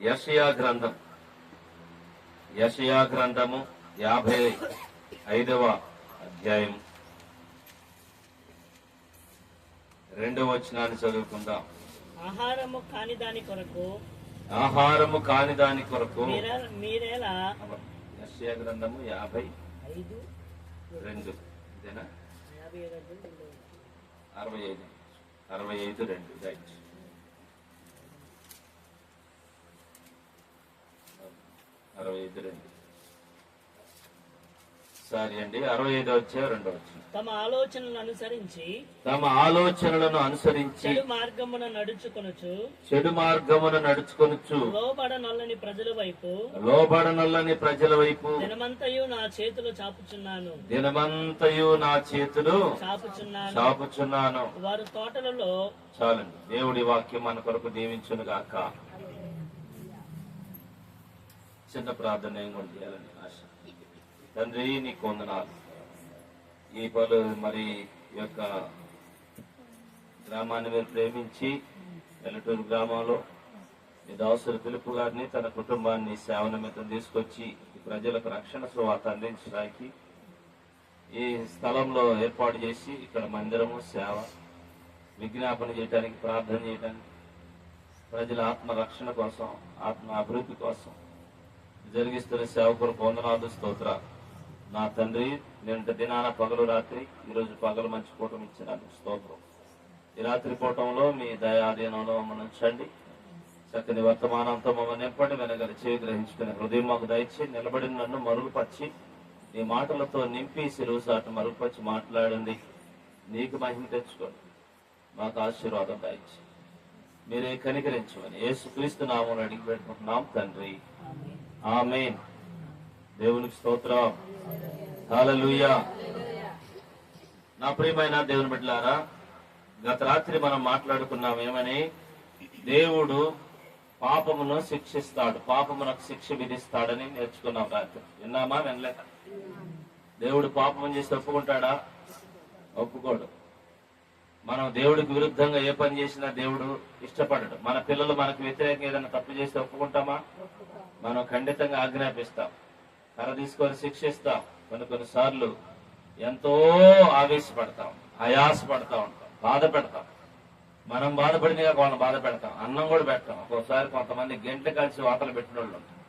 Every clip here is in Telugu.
యెషయా గ్రంథము 55వ అధ్యాయం 2వ వచనాన్ని చదువుకుందాం. ఆహారము కాని దాని కొరకు మీరేలా. యెషయా గ్రంథము 52 ఇదేనా? 65 2 రైట్. 65 2 సారీ అండి. 65 వచ్చే 2 వచ్చింది. తమ ఆలోచనలను అనుసరించి చెడు మార్గమున నడుచుకొనుచు లోబడనొల్లని ప్రజల వైపు దినమంతయు నా చేతులు చాపుచున్నాను. వారు తోటలలో. చాలండి. దేవుడి వాక్యం మన కొరకు దీవించును గాక. చిన్న ప్రార్థన కూడా చేయాలని ఆశ. తండ్రి, నీకు వందనాలు. ఈ మరి యొక్క గ్రామాన్ని మీరు ప్రేమించి వెల్లటూరు గ్రామంలో మీ దాసుడు పిలుపు గారిని, తన కుటుంబాన్ని సేవ నిమిత్తం తీసుకొచ్చి ఈ ప్రజలకు రక్షణ సువార్త అందించడానికి ఈ స్థలంలో ఏర్పాటు చేసి ఇక్కడ మందిరము, సేవ, విజ్ఞాపన చేయడానికి, ప్రార్థన చేయడానికి, ప్రజల ఆత్మ రక్షణ కోసం, ఆత్మ అభివృద్ధి కోసం జరిగిస్తున్న సేవకులు వందనాలు, స్తోత్రాలు. నా తండ్రి, నిన్నటి దినాన పగలు రాత్రి, ఈరోజు పగలు మంచి కూటమి ఇచ్చినాను, స్తోత్రం. ఈ రాత్రి కూటంలో మీ దయాధీనంలో మమ్మల్ని ఉంచండి. చక్కని వర్తమానంతో మమ్మల్ని నింపండి. వెనగల చేయి గ్రహించుకుని హృదయం మాకు దయచి నిలబడిన నన్ను మరుగుపరిచి నీ మాటలతో నింపి సిరువు సాటు మరుగుపరిచి మాట్లాడండి. నీకు మహిమ తెచ్చుకోండి. మాకు ఆశీర్వాదం దయచి మీరే కనికరించమని యేసుక్రీస్తు నామమున అడిగి పెట్టుకుంటున్నాం తండ్రి, ఆమేన్. దేవునికి స్తోత్రం. హల్లెలూయా. నా ప్రియమైన దేవుని బిడ్డలారా, గత రాత్రి మనం మాట్లాడుకున్నాం ఏమని? దేవుడు పాపమును శిక్షిస్తాడు, పాపమునకు శిక్ష విధిస్తాడని నేర్చుకున్నాం రాత్రి. విన్నామా? వినలేక. దేవుడు పాపం చేసి ఒప్పుకుంటాడా? ఒప్పుకోడు. మనం దేవుడికి విరుద్ధంగా ఏ పని చేసినా దేవుడు ఇష్టపడడు. మన పిల్లలు మనకు వ్యతిరేకంగా ఏదైనా తప్పు చేస్తే ఒప్పుకుంటామా? మనం ఖండితంగా ఆజ్ఞాపిస్తాం, కర్ర తీసుకొని శిక్షిస్తాం. కొన్నిసార్లు ఎంతో ఆవేశపడతాం, ఆయాసపడతా ఉంటాం, బాధ పెడతాం. మనం బాధపడినగా వాళ్ళని బాధ పెడతాం, అన్నం కూడా పెడతాం. ఒక్కోసారి కొంతమంది గంటలు కలిసి వాతలు పెట్టిన వాళ్ళు ఉంటారు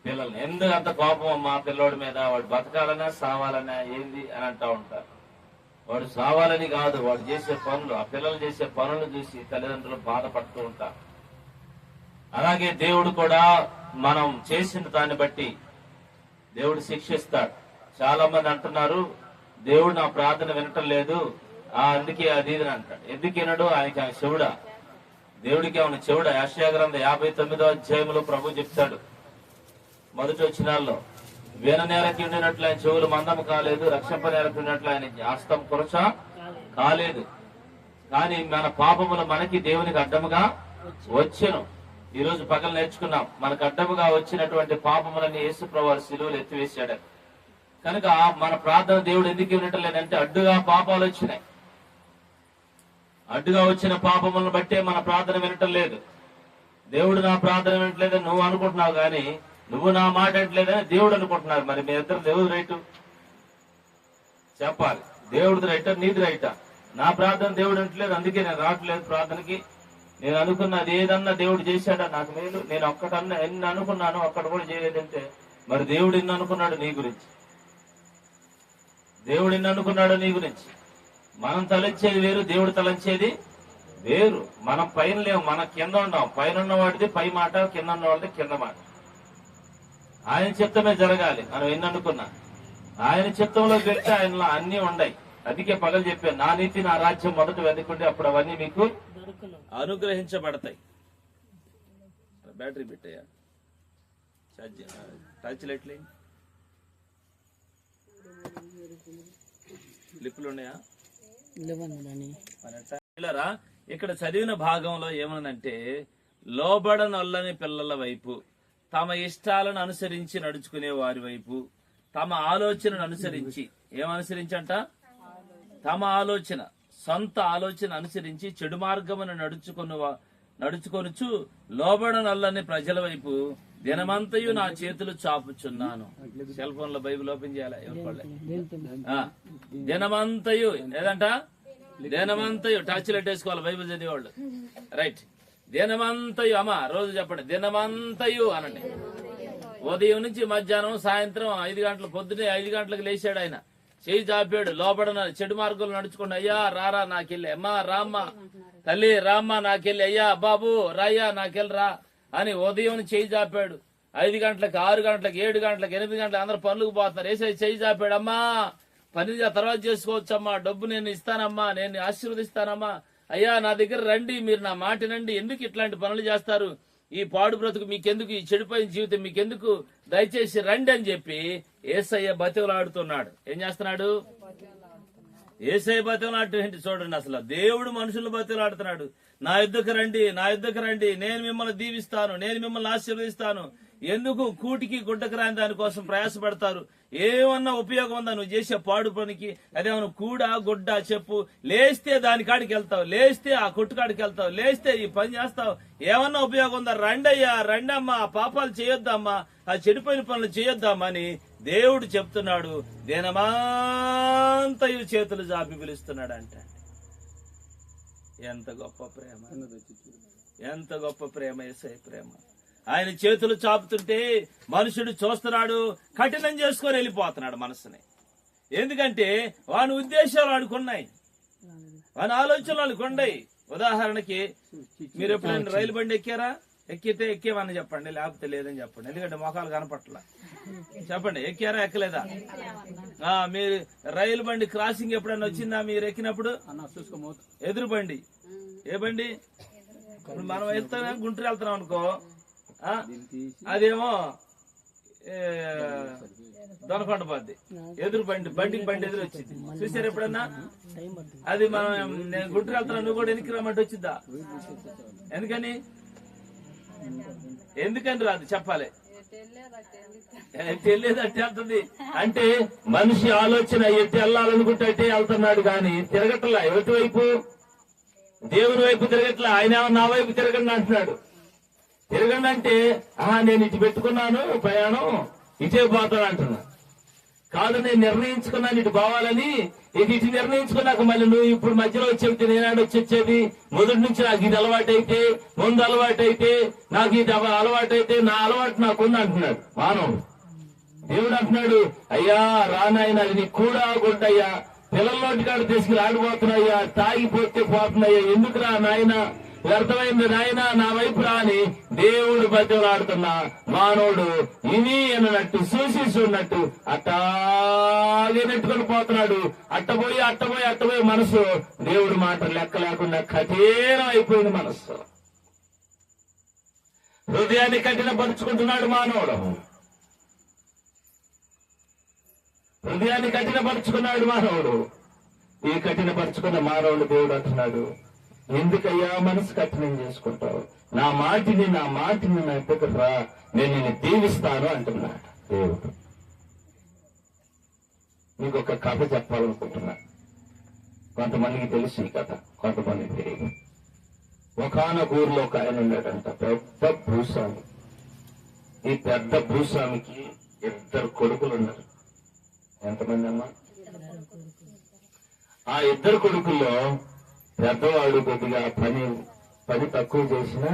పిల్లల్ని. ఎందుకు అంత కోపం మా పిల్లోడి మీద? వాడు బతకాలనా సావాలనా ఏంది అని అంటా ఉంటారు. వాడు సావాలని కాదు, వాడు చేసే పనులు, ఆ పిల్లలు చేసే పనులు చూసి తల్లిదండ్రులు బాధపడుతూ ఉంటారు. అలాగే దేవుడు కూడా మనం చేసిన దాన్ని బట్టి దేవుడు శిక్షిస్తాడు. చాలా మంది అంటున్నారు, దేవుడు నా ప్రార్థన వినటం లేదు, అందుకే అది ఇది అంటాడు. ఎందుకు వినడు? ఆయనకి ఆయన చెవుడా? దేవుడికి ఏమైనా చెవుడా? యెషయా గ్రంథం 59వ అధ్యాయంలో ప్రభు చెప్తాడు మొదటి వచనాల్లో, విననేరకి ఉండినట్లు ఆయన చెవులు మందము కాలేదు, రక్షింపనేరకి ఉండినట్లు ఆయన హస్తం కురచ కాలేదు. కానీ మన పాపములు మనకి దేవునికి అడ్డముగా వచ్చెను. ఈ రోజు పగలు నేర్చుకున్నాం, మనకు అడ్డముగా వచ్చినటువంటి పాపములని యేసు ప్రభువు శిలువలో ఎత్తివేశాడు. కనుక మన ప్రార్థన దేవుడు ఎందుకు వినటం లేదంటే అడ్డుగా పాపాలు వచ్చినాయి. అడ్డుగా వచ్చిన పాపములను బట్టే మన ప్రార్థన వినటం లేదు. దేవుడు నా ప్రార్థన వినట్లేదని నువ్వు అనుకుంటున్నావు, కానీ నువ్వు నా మాట వినట్లేదని దేవుడు అనుకుంటున్నారు. మరి మీ ఇద్దరు దేవుడు రైటు చెప్పాలి. దేవుడిది రైటా, నీది రైటా? నా ప్రార్థన దేవుడు వినట్లేదు, అందుకే నేను రావట్లేదు ప్రార్థనకి. నేను అనుకున్నది ఏదన్నా దేవుడు చేశాడా నాకు మేలు? నేను ఒక్కటన్నా ఎన్ని అనుకున్నాను, ఒక్కటి కూడా చేయలేదంటే మరి దేవుడు ఎన్ని అనుకున్నాడు నీ గురించి? దేవుడు ఎన్ని అనుకున్నాడు నీ గురించి? మనం తలంచేది వేరు, దేవుడు తలంచేది వేరు. మనం పైన లేవు, మన కింద ఉన్నాం. పైన ఉన్న వాడిది పై మాట, కింద ఉన్న వాడిది కింద మాట. ఆయన చిత్తమే జరగాలి. మనం ఎన్ని అనుకున్నా ఆయన చిత్తంలో పెడితే ఆయనలో అన్ని ఉన్నాయి. అందుకే పగలు చెప్పాను, నా నీతి నా రాజ్యం మొదట వెతుకుంటే అప్పుడు అవన్నీ మీకు అనుగ్రహించబడతాయి. బ్యాటరీ పెట్టాయా? టచ్ లైట్లు లిప్పులు ఉన్నాయా? ఇక్కడ చదివిన భాగంలో ఏమనంటే, లోబడనొల్లని పిల్లల వైపు, తమ ఇష్టాలను అనుసరించి నడుచుకునే వారి వైపు, తమ ఆలోచనను అనుసరించి, ఏమనుసరించంట? తమ ఆలోచన, సొంత ఆలోచన అనుసరించి చెడు మార్గమును నడుచుకొనుచు లోబడనల్లని ప్రజల వైపు దినమంతయు నా చేతులు చాపుచున్నాను. సెల్ ఫోన్ లో బైబిల్ ఓపెన్ చేయాలి ఎవరికోళ్ళే. దినమంతయు ఏదంట, దినమంతయు టచ్ లెట్టేసుకోవాలి బైబిల్ చదివేవాళ్ళు. రైట్, దినమంతయు. అమ్మా రోజు చెప్పండి, దినమంతయు అనండి. ఉదయం నుంచి మధ్యాహ్నం సాయంత్రం 5 గంటలు, పొద్దునే 5 గంటలకు లేచాడు ఆయన, చేయి చాపాడు, లోపడన చెడు మార్గంలో నడుచుకోండి. అయ్యా రారా నాకెళ్ళి, అమ్మా రామ్మా తల్లి రామ్మా నాకెళ్ళి, అయ్యా బాబు రాయ్యా నాకెళ్ళి రా అని ఉదయం చేయి చాపాడు. 5 గంటలకు, 6 గంటలకు, 7 గంటలకు, 8 గంటలకు అందరు పనులకు పోతున్నారు. వేసే చేయి చాపాడు, అమ్మా పని తర్వాత చేసుకోవచ్చమ్మా, డబ్బు నేను ఇస్తానమ్మా, నేను ఆశీర్వదిస్తానమ్మా, అయ్యా నా దగ్గర రండి, మీరు నా మాట నండి, ఎందుకు ఇట్లాంటి పనులు చేస్తారు, ఈ పాడు బ్రతుకు మీకెందుకు, ఈ చెడిపోయిన జీవితం మీకెందుకు, దయచేసి రండి అని చెప్పి యేసయ్య బతిమలాడుతున్నాడు. ఏం చేస్తున్నాడు? యేసయ్య బతిమలాడటం చూడండి. అసలు దేవుడు మనుషులు బతిమలాడుతున్నాడు. నా యుద్ధకు రండి, నా యుద్ధకు రండి, నేను మిమ్మల్ని దీవిస్తాను, నేను మిమ్మల్ని ఆశీర్వదిస్తాను. ఎందుకు కూటికి గుడ్డకు రాని దానికోసం ప్రయాసపడతారు? ఏమన్నా ఉపయోగం ఉందా నువ్వు చేసే పాడు పనికి? అదేమన్నా కూడ గుడ్డ చెప్పు. లేస్తే దాని కాడికి వెళ్తావు, లేస్తే ఆ కొట్టు కాడికి వెళ్తావు, లేస్తే ఈ పని చేస్తావు. ఏమన్నా ఉపయోగం ఉందా? రండయ్యా రండమ్మా, పాపాలు చేయొద్దామా, ఆ చెడిపోయిన పనులు చేయొద్దామా అని దేవుడు చెప్తున్నాడు. దినమంతయు చేతులు జాపి పిలుస్తున్నాడు అంట. ఎంత గొప్ప ప్రేమ, ఎంత గొప్ప ప్రేమ యేసయ్య ప్రేమ. ఆయన చేతులు చాపుతుంటే మనుషుడు చూస్తున్నాడు, కఠినం చేసుకొని వెళ్ళిపోతున్నాడు మనసుని. ఎందుకంటే వాని ఉద్దేశాలు వాడుకున్నాయి, వాని ఆలోచనలు వాడుకున్నాయి. ఉదాహరణకి మీరు ఎప్పుడైనా రైలు బండి ఎక్కారా? ఎక్కితే ఎక్కేమని చెప్పండి, లేకపోతే లేదని చెప్పండి. ఎందుకంటే మొఖాలు కనపట్ల. చెప్పండి, ఎక్కారా ఎక్కలేదా? మీరు రైలు బండి క్రాసింగ్ ఎప్పుడైనా వచ్చిందా మీరు ఎక్కినప్పుడు? ఎదురు బండి, ఏ బండి? ఇప్పుడు మనం వెళ్తాం, గుంటూరు వెళ్తున్నాం అనుకో, అదేమో దొనకొండ పోద్ది, ఎదురు బండికి బండి ఎదురు వచ్చింది. చూసారు ఎప్పుడన్నా? అది మనం, నేను గుంటూరు వెళ్తున్నా, నువ్వు కూడా వెనక్కి రమ్మంటే వచ్చిద్దా? ఎందుకని రాదు చెప్పాలి. తెలియదట్టే వెళ్తుంది. అంటే మనిషి ఆలోచన ఎట్టి వెళ్ళాలనుకుంటే అట్టే వెళ్తున్నాడు, కానీ తిరగట్లా. ఎవరి వైపు? దేవుని వైపు తిరగట్లా. ఆయన నా వైపు తిరగండి అంటున్నాడు. తిరగండి అంటే నేను ఇటు పెట్టుకున్నాను ప్రయాణం, ఇటే పోతాను అంటున్నా. కాదు, నేను నిర్ణయించుకున్నాను ఇటు పోవాలని. ఇటు నిర్ణయించుకున్నాక మళ్ళీ నువ్వు ఇప్పుడు మధ్యలో వచ్చేది నేనాడు వచ్చేది. మొదటి నుంచి నాకు ఇది అలవాటైతే, ముందు అలవాటైతే, నాకు ఇది అలవాటైతే, నా అలవాటు నాకుంది అంటున్నాడు మానవుడు. దేవుడు అంటున్నాడు, అయ్యా రానాయన, అది నీ కూడా గుడ్డయ్యా, పిల్లల్లోటి కాడ తీసుకుని ఆడిపోతున్నాయ్యా, తాగిపోతే పోతున్నాయ్యా, ఎందుకు రా నాయన, వ్యర్థమైంది నాయన, నా వైపు రాని దేవుడు బతిలాడుతున్నా మానవుడు ఇని అన్నట్టు చూసి చూడనట్టు అట్టాగే నెట్టుకొని పోతున్నాడు. అట్టపోయి మనసు దేవుడి మాట లెక్క లేకుండా కఠినం అయిపోయింది మనస్సు. హృదయాన్ని కఠినపరుచుకుంటున్నాడు మానవుడు, హృదయాన్ని కఠినపరుచుకున్నాడు మానవుడు. ఈ కఠినపరుచుకున్న మానవుడు దేవుడు అంటున్నాడు, ఎందుకయ్యా మనసు కఠినం చేసుకుంటావు? నా మాటిని నా దగ్గర రా, నేను నిన్ను దీవిస్తాను అంటున్నాడు దేవుడు. మీకు ఒక కథ చెప్పాలనుకుంటున్నా. కొంతమందికి తెలుసు ఈ కథ, కొంతమందికి తెలియదు. ఒకానొక ఊర్లో ఒక ఆయన ఉన్నాడంట, పెద్ద భూస్వామి. ఈ పెద్ద భూస్వామికి 2 కొడుకులు ఉన్నారు. ఎంతమంది అమ్మా? ఆ 2 కొడుకుల్లో పెద్దవాడు కొద్దిగా పని తక్కువ చేసినా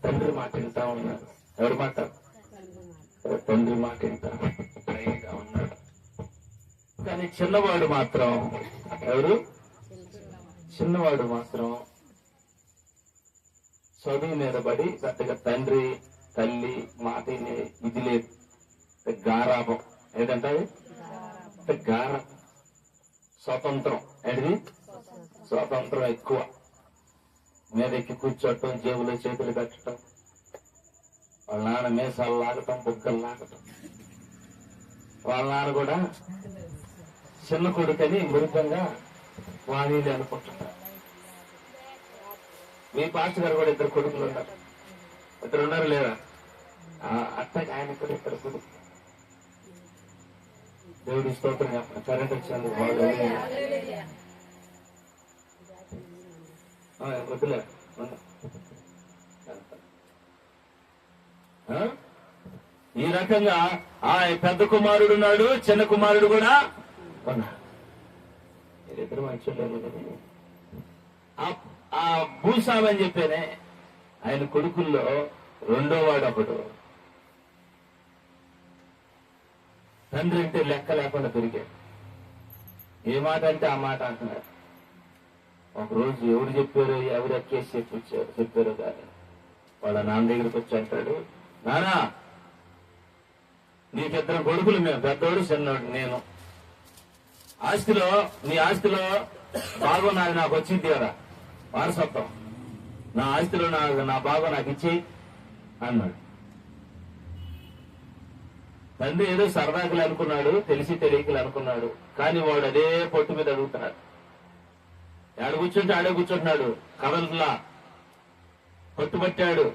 తండ్రి మాట వింటా ఉన్నాడు. ఎవరి మాట? తండ్రి మాట వింటా ఉన్నాడు. కానీ చిన్నవాడు మాత్రం, ఎవరు? చిన్నవాడు మాత్రం చదువు మీద పడి పెద్దగా తండ్రి తల్లి మాట ఇది లేదు. గారాభం ఏదంటే గారం, స్వాతంత్రం. ఏంటిది? స్వాతంత్రం ఎక్కువ. మీదెక్కి కూర్చోటం, జేబులో చేతులు పెట్టడం, వాళ్ళ నాన్న మీసాలు లాగటం, బుగ్గలు లాగటం. వాళ్ళ నాన్న కూడా చిన్న కొడుకని మృగంగా వాణిలు అనుకుంటున్నారు. మీ పాస్టర్ గారు కూడా 2 కొడుకులు ఉన్నారు. 2 ఉన్నారు లేదా? అట్టగా ఆయన కూడా 2 కొడుకులు. దేవుడి స్తోత్రం చెప్పండి. కరెంట్ వచ్చినందుకు వద్దులే. ఆ? ఈ రకంగా ఆ పెద్ద కుమారుడు ఉన్నాడు, చిన్న కుమారుడు కూడా ఉన్నాడు. వీరిద్దరు మంచి ఆ భూస్వామి అని చెప్పేనే ఆయన కొడుకుల్లో రెండో వాడు ఒకడు. తండ్రి అంటే లెక్క లేకుండా పెరిగాడు. ఏ మాట అంటే ఆ మాట అంటున్నాడు. ఒకరోజు ఎవరు ఎక్కేసి చెప్పారు కానీ వాళ్ళ నాన్న దగ్గరికి వచ్చి అంటాడు, నానా నీకిద్దరు కొడుకులు, మేము పెద్దోడు చిన్నోడు. నేను ఆస్తిలో నీ ఆస్తిలో భాగం నాకు వచ్చింది కదా, వారసత్వం. నా ఆస్తిలో నా భాగం నాకు ఇచ్చి అన్నాడు. తండ్రి ఏదో సరదాకులు అనుకున్నాడు, తెలిసి తెలియకలు అనుకున్నాడు. కానీ వాడు అదే పొట్టు మీద అడుగుతున్నాడు. ఆడ కూర్చుంటే ఆడే కూర్చుంటున్నాడు, కదలలా పట్టుబట్టాడు,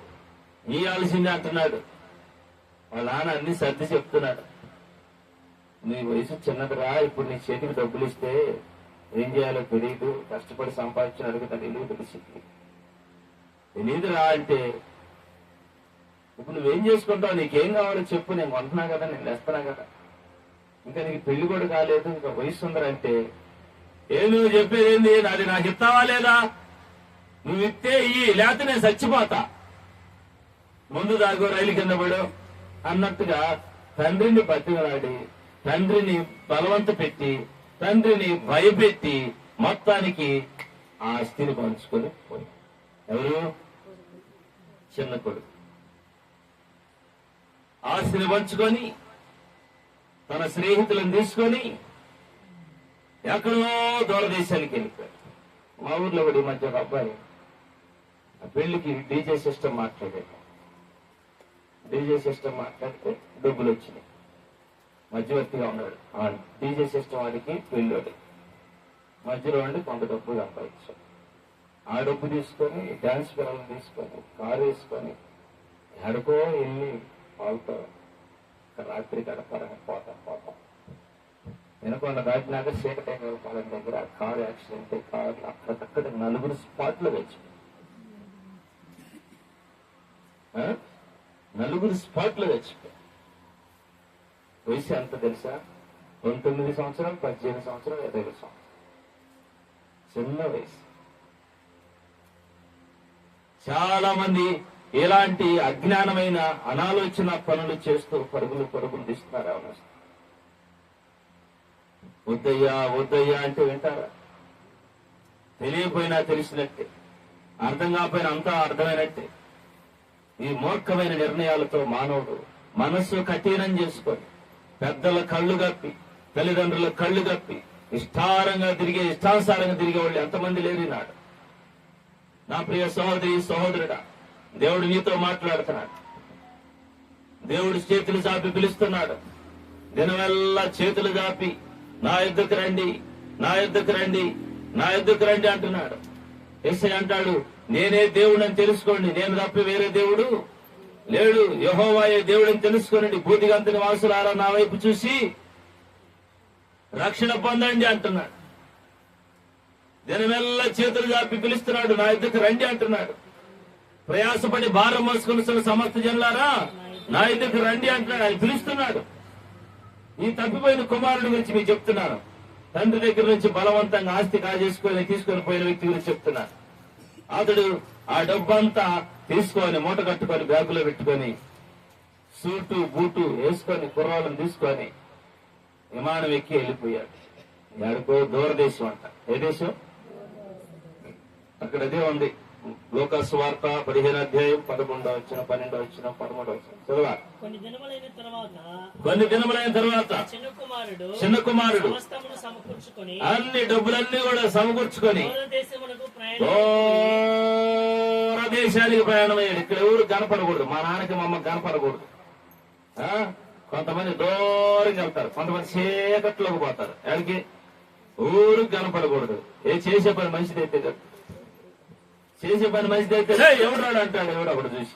ఇయ్యాల్సిందే అంటున్నాడు. వాళ్ళ నాన్న అన్ని సర్ది చెప్తున్నాడు. నీ వయసు చిన్నదిరా, ఇప్పుడు నీ చేతికి డబ్బులు ఇస్తే ఏం చేయాలో తెలియదు, కష్టపడి సంపాదించిన అడుగుతా నిలువు తెలియదురా అంటే, ఇప్పుడు నువ్వేం చేసుకుంటావు, నీకేం కావాలో చెప్పు, నేను కొంటున్నా కదా, నేను వేస్తున్నా కదా, ఇంకా నీకు పెళ్లి కూడా కాలేదు, ఇంకా వయసు ఉందరంటే, నువ్వు చెప్పేది ఏంది, నాది నాకు ఇస్తావా లేదా, నువ్వు ఇస్తే ఇయ్యి, లేకపోతే నేను చచ్చిపోతా, ముందు దాగో రైలు కింద పడు అన్నట్టుగా తండ్రిని బతిమలాడి, తండ్రిని బలవంత పెట్టి, తండ్రిని భయపెట్టి మొత్తానికి ఆ ఆస్తిని పంచుకొని పోయి. ఎవరు? చిన్న కొడుకు ఆస్తిని పంచుకొని తన స్నేహితులను తీసుకొని ఎక్కడో దూరదేశానికి వెళ్ళిపోయాడు. మా ఊర్లో కూడా ఈ మధ్య ఒక అబ్బాయి ఆ పెళ్లికి డీజే సిస్టమ్ మాట్లాడాడు. డీజే సిస్టమ్ మాట్లాడితే డబ్బులు వచ్చినాయి. మధ్యవర్తిగా ఉన్నాడు ఆ డీజే సిస్టమ్ వాడికి పెళ్ళోడు, మధ్యలో ఉండి కొంత డబ్బు సంపాదించాడు. ఆ డబ్బు తీసుకొని డాన్స్ పిల్లలను తీసుకొని కారు వేసుకొని ఎక్కడికో వెళ్ళి వాళ్ళతో రాత్రి గడపాలని పోతాం. వినకొండ రాజనాగ శేఖటేశ్వర పాలెం దగ్గర కారు యాక్సిడెంట్, కారు అక్కడక్కడ 4 స్పాట్లు వచ్చి 4 స్పాట్లు చచ్చిపోయి. వయసు ఎంత తెలుసా? 19 సంవత్సరాలు, 18 సంవత్సరాలు, 20 సంవత్సరాలు, చిన్న వయసు. చాలా మంది ఎలాంటి అజ్ఞానమైన అనాలోచన పనులు చేస్తూ పరుగులు తీస్తున్నారు. అవును, వద్దయ్యా అంటే వింటారా? తెలియపోయినా తెలిసినట్టే, అర్థం కాకపోయినా అంతా అర్థమైనట్టే. ఈ మూర్ఖమైన నిర్ణయాలతో మానవుడు మనస్సు కఠినం చేసుకొని పెద్దల కళ్ళు గప్పి, తల్లిదండ్రుల కళ్ళు గప్పి ఇష్టానుసారంగా తిరిగే వాళ్ళు ఎంతమంది లేరినాడు. నా ప్రియ సహోదరుడా, దేవుడు నీతో మాట్లాడుతున్నాడు. దేవుడు చేతులు చాపి పిలుస్తున్నాడు. దినమెల్లా చేతులు చాపి నా యుద్ధకు రండి, నా యుద్ధకు రండి, నా యుద్ధకు రండి అంటున్నాడు. యేసయ్య అంటాడు, నేనే దేవుడని తెలుసుకోండి, నేను తప్ప వేరే దేవుడు లేడు. యెహోవాయే దేవుడని తెలుసుకోనండి. భూదిగంతుని వాసులారా నా వైపు చూసి రక్షణ పొందండి అంటున్నాడు. దినమెల్లా చేతులు చాపి పిలుస్తున్నాడు, నా యుద్ధకు రండి అంటున్నాడు. ప్రయాసపడి భారం మోసుకున్న సమస్త జనులారా నా యుద్ధకు రండి అంటున్నాడు. ఆయన పిలుస్తున్నాడు. ఈ తప్పిపోయిన కుమారుడి గురించి మీకు చెప్తున్నాను. తండ్రి దగ్గర నుంచి బలవంతంగా ఆస్తి తీసుకొని పోయిన వ్యక్తి గురించి చెప్తున్నాను. అతడు ఆ డబ్బంతా తీసుకొని మూట కట్టుకొని బ్యాగులో పెట్టుకొని సూటు బూటు వేసుకొని కుర్రాలను తీసుకొని విమానం ఎక్కి వెళ్ళిపోయాడు. ఎక్కడికో దూరదేశం అంట. ఏ దేశం? అక్కడ అదే ఉంది. లూకాసు సువార్త 15వ అధ్యాయం 11వ వచనం, 12వ వచనం, 13వ వచనం చదవాలి. కొన్ని దినములైన తర్వాత చిన్న కుమారుడు అన్ని డబ్బులన్నీ కూడా సమకూర్చుకొని దూరదేశానికి ప్రయాణమయ్యాడు. ఇక్కడ ఎవరు కనపడకూడదు, మా నాన్నకి మా అమ్మకి కనపడకూడదు. కొంతమంది దూరంగా వెళ్తారు, కొంతమంది చీకట్లోకి పోతారు. ఎక్కడికి? ఊరికి కనపడకూడదు. చేసే పని మంచిదైతే కదా, చేసే పని మంచిదైతే ఎవడు రాడు అంటాడు. ఎవడు అప్పుడు చూసి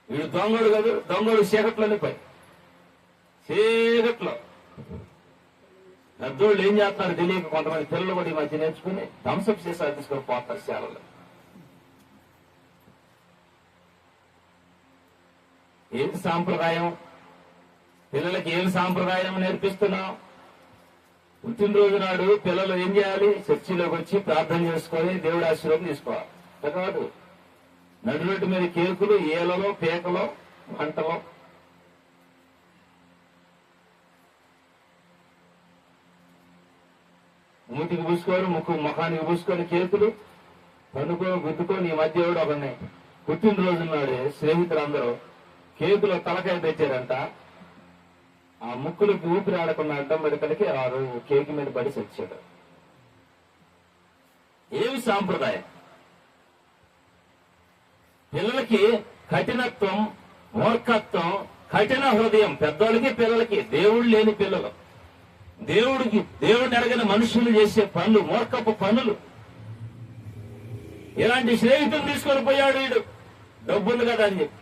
వీడు దొంగడు కదా, దొంగడు చీకట్లోనే పై చీకట్లో. పెద్దోళ్ళు ఏం చేస్తున్నారు తెలియక కొంతమంది పిల్లలు కూడా ఈ మధ్య నేర్చుకుని థమ్సప్ సీసాలు తీసుకొని పోతారు శాలలో. ఏంటి సాంప్రదాయం? పిల్లలకి ఏమి సాంప్రదాయం నేర్పిస్తున్నాం? పుట్టినరోజు నాడు పిల్లలు ఏం చేయాలి? చర్చిలోకి వచ్చి ప్రార్థన చేసుకొని దేవుడి ఆశీర్వాదం తీసుకోవాలి. అట్లా కాదు, నడురొడ్డు మీద కేకులు, ఏలలో, పేకలో, మంటలో. మూతికి పూసుకొని, ముఖానికి పూసుకొని కేకులు, పనుకొని గుద్దుకొని. ఈ మధ్య ఎవడు ఒకరిని పుట్టినరోజు నాడు స్నేహితులందరూ కేకులో తలకాయ పెట్టారంట. ఆ ముక్కులకి ఊపిరి ఆడకుండా అడ్డం పెడకలకి ఆ రోజు కేకు మీద పడి చచ్చాడు. ఏమి సాంప్రదాయం? పిల్లలకి కఠినత్వం, మూర్ఖత్వం, కఠిన హృదయం. పెద్దోళ్ళకి పిల్లలకి, దేవుడు లేని పిల్లలు, దేవుడిని ఎరగని మనుషులు చేసే పనులు, మూర్ఖపు పనులు. ఇలాంటి స్నేహితులు తీసుకొని పోయాడు వీడు, డబ్బుంది కదా అని చెప్పి.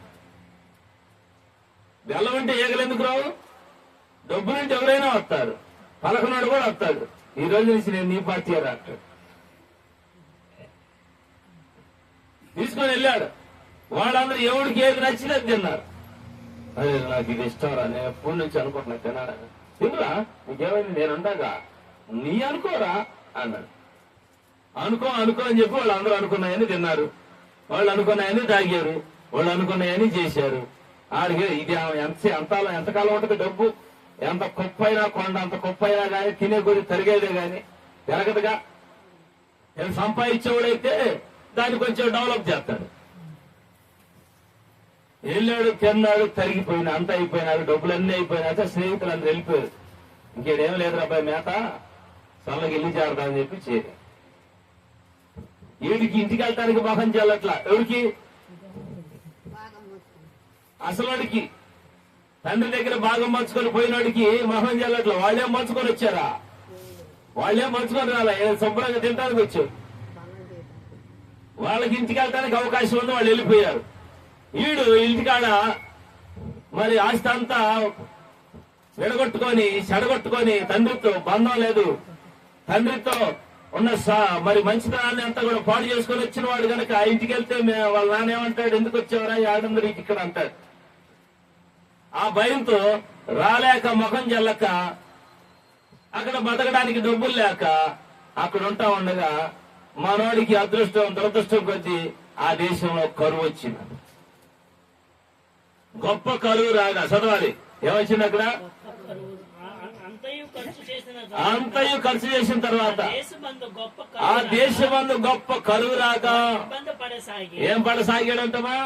బెల్లం అంటే ఏగలెందుకు రావు? డబ్బు నుండి ఎవరైనా వస్తారు, పలకనాడు కూడా వస్తాడు. ఈ రోజు నుంచి నేను నీ పార్టీ రాస్తాడు. తీసుకొని వెళ్ళాడు. వాళ్ళందరూ ఎవరికి ఏది నచ్చినది తిన్నారు. అదే నాకు ఇది ఇష్టం రా, నేను ఎప్పటి నుంచి అనుకుంటున్నా తినాడా. తినరా, నీకేమైంది, నేనుండగా నీ అనుకోరా అన్నాడు. అనుకో అని చెప్పి వాళ్ళు అందరూ అనుకున్నాయని తిన్నారు, వాళ్ళు అనుకున్నాయని తాగారు, వాళ్ళు అనుకున్నాయని చేశారు. ఆడికి ఇది ఎంతకాలం ఉంటుంది డబ్బు? ఎంత కుప్ప అయినా, కొండ అంత కుప్ప అయినా కానీ తినే కొద్ది తరిగేదే గాని పెరగదుగా. సంపాదించేవాడైతే దాన్ని కొంచెం డెవలప్ చేస్తాడు. వెళ్ళాడు, తిన్నాడు, తరిగిపోయినా, అంత అయిపోయినాడు, డబ్బులన్నీ అయిపోయినాక స్నేహితులు అందరూ వెళ్ళిపోయారు. ఇంకేదేం లేదు అబ్బాయి, మేత చల్లకి వెళ్ళి చేరదా అని చెప్పి చేరి వీడికి ఇంటికి వెళ్ళటానికి మొహం చేయాలట్లా. ఎవరికి? అసలుడికి. తండ్రి దగ్గర భాగం పంచుకొని పోయినోడికి మొహం చేయాలట్లా. వాళ్ళేం పంచుకొని వచ్చారా? వాళ్ళేం పంచుకొని రాలా, శుభ్రంగా తినడానికి వచ్చారు. వాళ్ళకి ఇంటికి వెళ్ళటానికి అవకాశం ఉంది, వాళ్ళు వెళ్ళిపోయారు. వీడు ఇంటికాడ మరి ఆస్తి అంతా విడగొట్టుకొని, చెడగొట్టుకొని, తండ్రితో బంధం లేదు, తండ్రితో ఉన్న మరి మంచితనాన్ని అంతా కూడా పాడు చేసుకొని వచ్చిన వాడు కనుక ఆ ఇంటికి వెళ్తే వాళ్ళ నాన్నేమంటాడు, ఎందుకు వచ్చేవరా ఆడందరూ ఇక్కడ అంటాడు. ఆ భయంతో రాలేక, ముఖం చెల్లక, అక్కడ బతకడానికి డబ్బులు లేక అక్కడ ఉంటా ఉండగా మనోడికి అదృష్టం దురదృష్టం కొద్దీ ఆ దేశంలో కరువు వచ్చింది. గొప్ప కరువు రాగా చదవాలి. ఏమొచ్చింది అక్కడ? అంతయు ఖర్చు చేసిన తర్వాత ఆ దేశమందు గొప్ప కరువు రాగా ఏం పడసాగాడంటమా?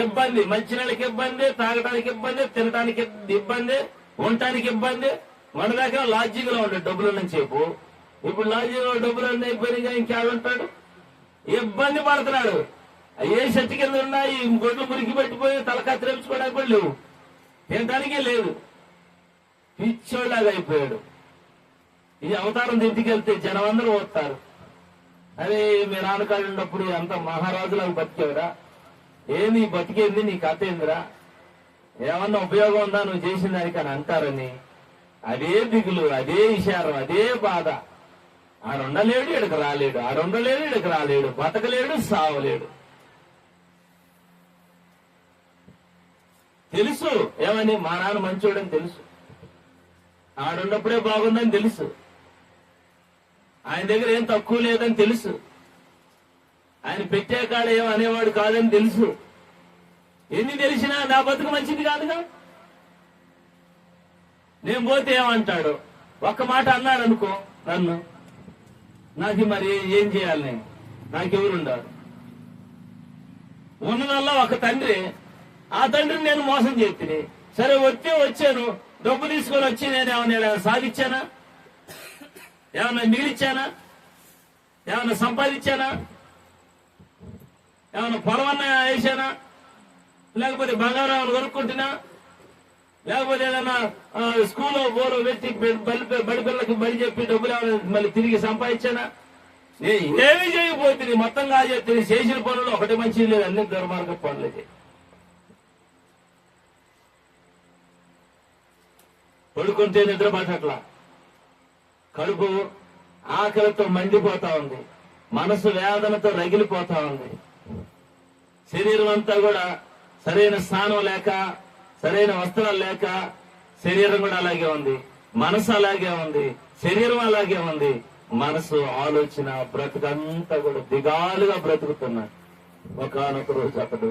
ఇబ్బంది. మంచినీళ్ళకి ఇబ్బంది, తాగడానికి ఇబ్బంది, తినడానికి ఇబ్బంది, ఉండటానికి ఇబ్బంది. మన దగ్గర లాడ్జింగ్ లో ఉండే డబ్బులు నుంచి చెప్పు. ఇప్పుడు లాడ్జింగ్ లో డబ్బులు అన్నీ అయిపోయినాయిగా, ఇంకేమంటాడు? ఇబ్బంది పడుతున్నాడు. ఏ చెట్టు కింద ఉన్నాయి, గొడ్లు మురికి పెట్టిపోయి తల కత్తిరించుకోవడానికి కూడా లేవు, తినడానికే లేదు. పిచ్చోళ్ళలాగా అయిపోయాడు. ఈ అవతారం ఇంటికి వెళ్తే జనం అందరూ వస్తారు. అరే మీ నాన్నకాడు ఉన్నప్పుడు అంత మహారాజులకు బతికేవరా, ఏంది బతికేంది, నీ కథ ఏందిరా, ఏమన్నా ఉపయోగం ఉందా నువ్వు చేసిన దానికి అని అంటారని అదే దిగులు, అదే విషారం, అదే బాధ. ఆడుండలేడు, ఇక్కడికి రాలేడు, ఆడుండలేడు, ఇక్కడికి రాలేడు, బతకలేడు, సావలేడు. తెలుసు ఏమని, మా నాన్న మంచోడని తెలుసు, ఆడున్నప్పుడే బాగుందని తెలుసు, ఆయన దగ్గర ఏం తక్కువ లేదని తెలుసు, ఆయన పెట్టే కాడ ఏం అనేవాడు కాదని తెలుసు. ఎన్ని తెలిసినా నా బతుకు మంచిది కాదుగా. నేను పోతే ఏమంటాడు? ఒక్క మాట అన్నాడు అనుకో నన్ను, నాకు మరి ఏం చేయాలి, నేను నాకెవరుండారు? ఉన్నదల్లా ఒక తండ్రి, ఆ తండ్రిని నేను మోసం చేస్తే సరే వచ్చాను, డబ్బు తీసుకొని వచ్చి నేను ఏమన్నా సాధించానా, ఏమన్నా మిగిలిచ్చానా, ఏమన్నా సంపాదించానా, ఏమన్నా పొలమన్నా వేసానా, లేకపోతే బంగారం కొనుక్కుంటున్నా, లేకపోతే ఏదన్నా స్కూల్లో బోరు పెట్టి బడి పిల్లలకి బడి చెప్పి డబ్బులు ఏమైనా మళ్ళీ తిరిగి సంపాదించానా? నేను ఏమీ చేయకపోతే మొత్తం కాజేస్తే చేసిన పనులు ఒకటి మంచిది లేదు, అన్ని దుర్మార్గ పనులకి. పడుకుంటే నిద్ర పట్టట్లా, కడుపు ఆకలితో మండిపోతా ఉంది, మనసు వేదనతో రగిలిపోతా ఉంది, శరీరం అంతా కూడా సరైన స్నానం లేక సరైన వస్త్రాలు లేక శరీరం కూడా అలాగే ఉంది, మనసు అలాగే ఉంది, శరీరం అలాగే ఉంది. మనసు, ఆలోచన, బ్రతుకంతా కూడా దిగాలుగా బ్రతుకుతున్నాడు. ఒకనొక రోజు అతడు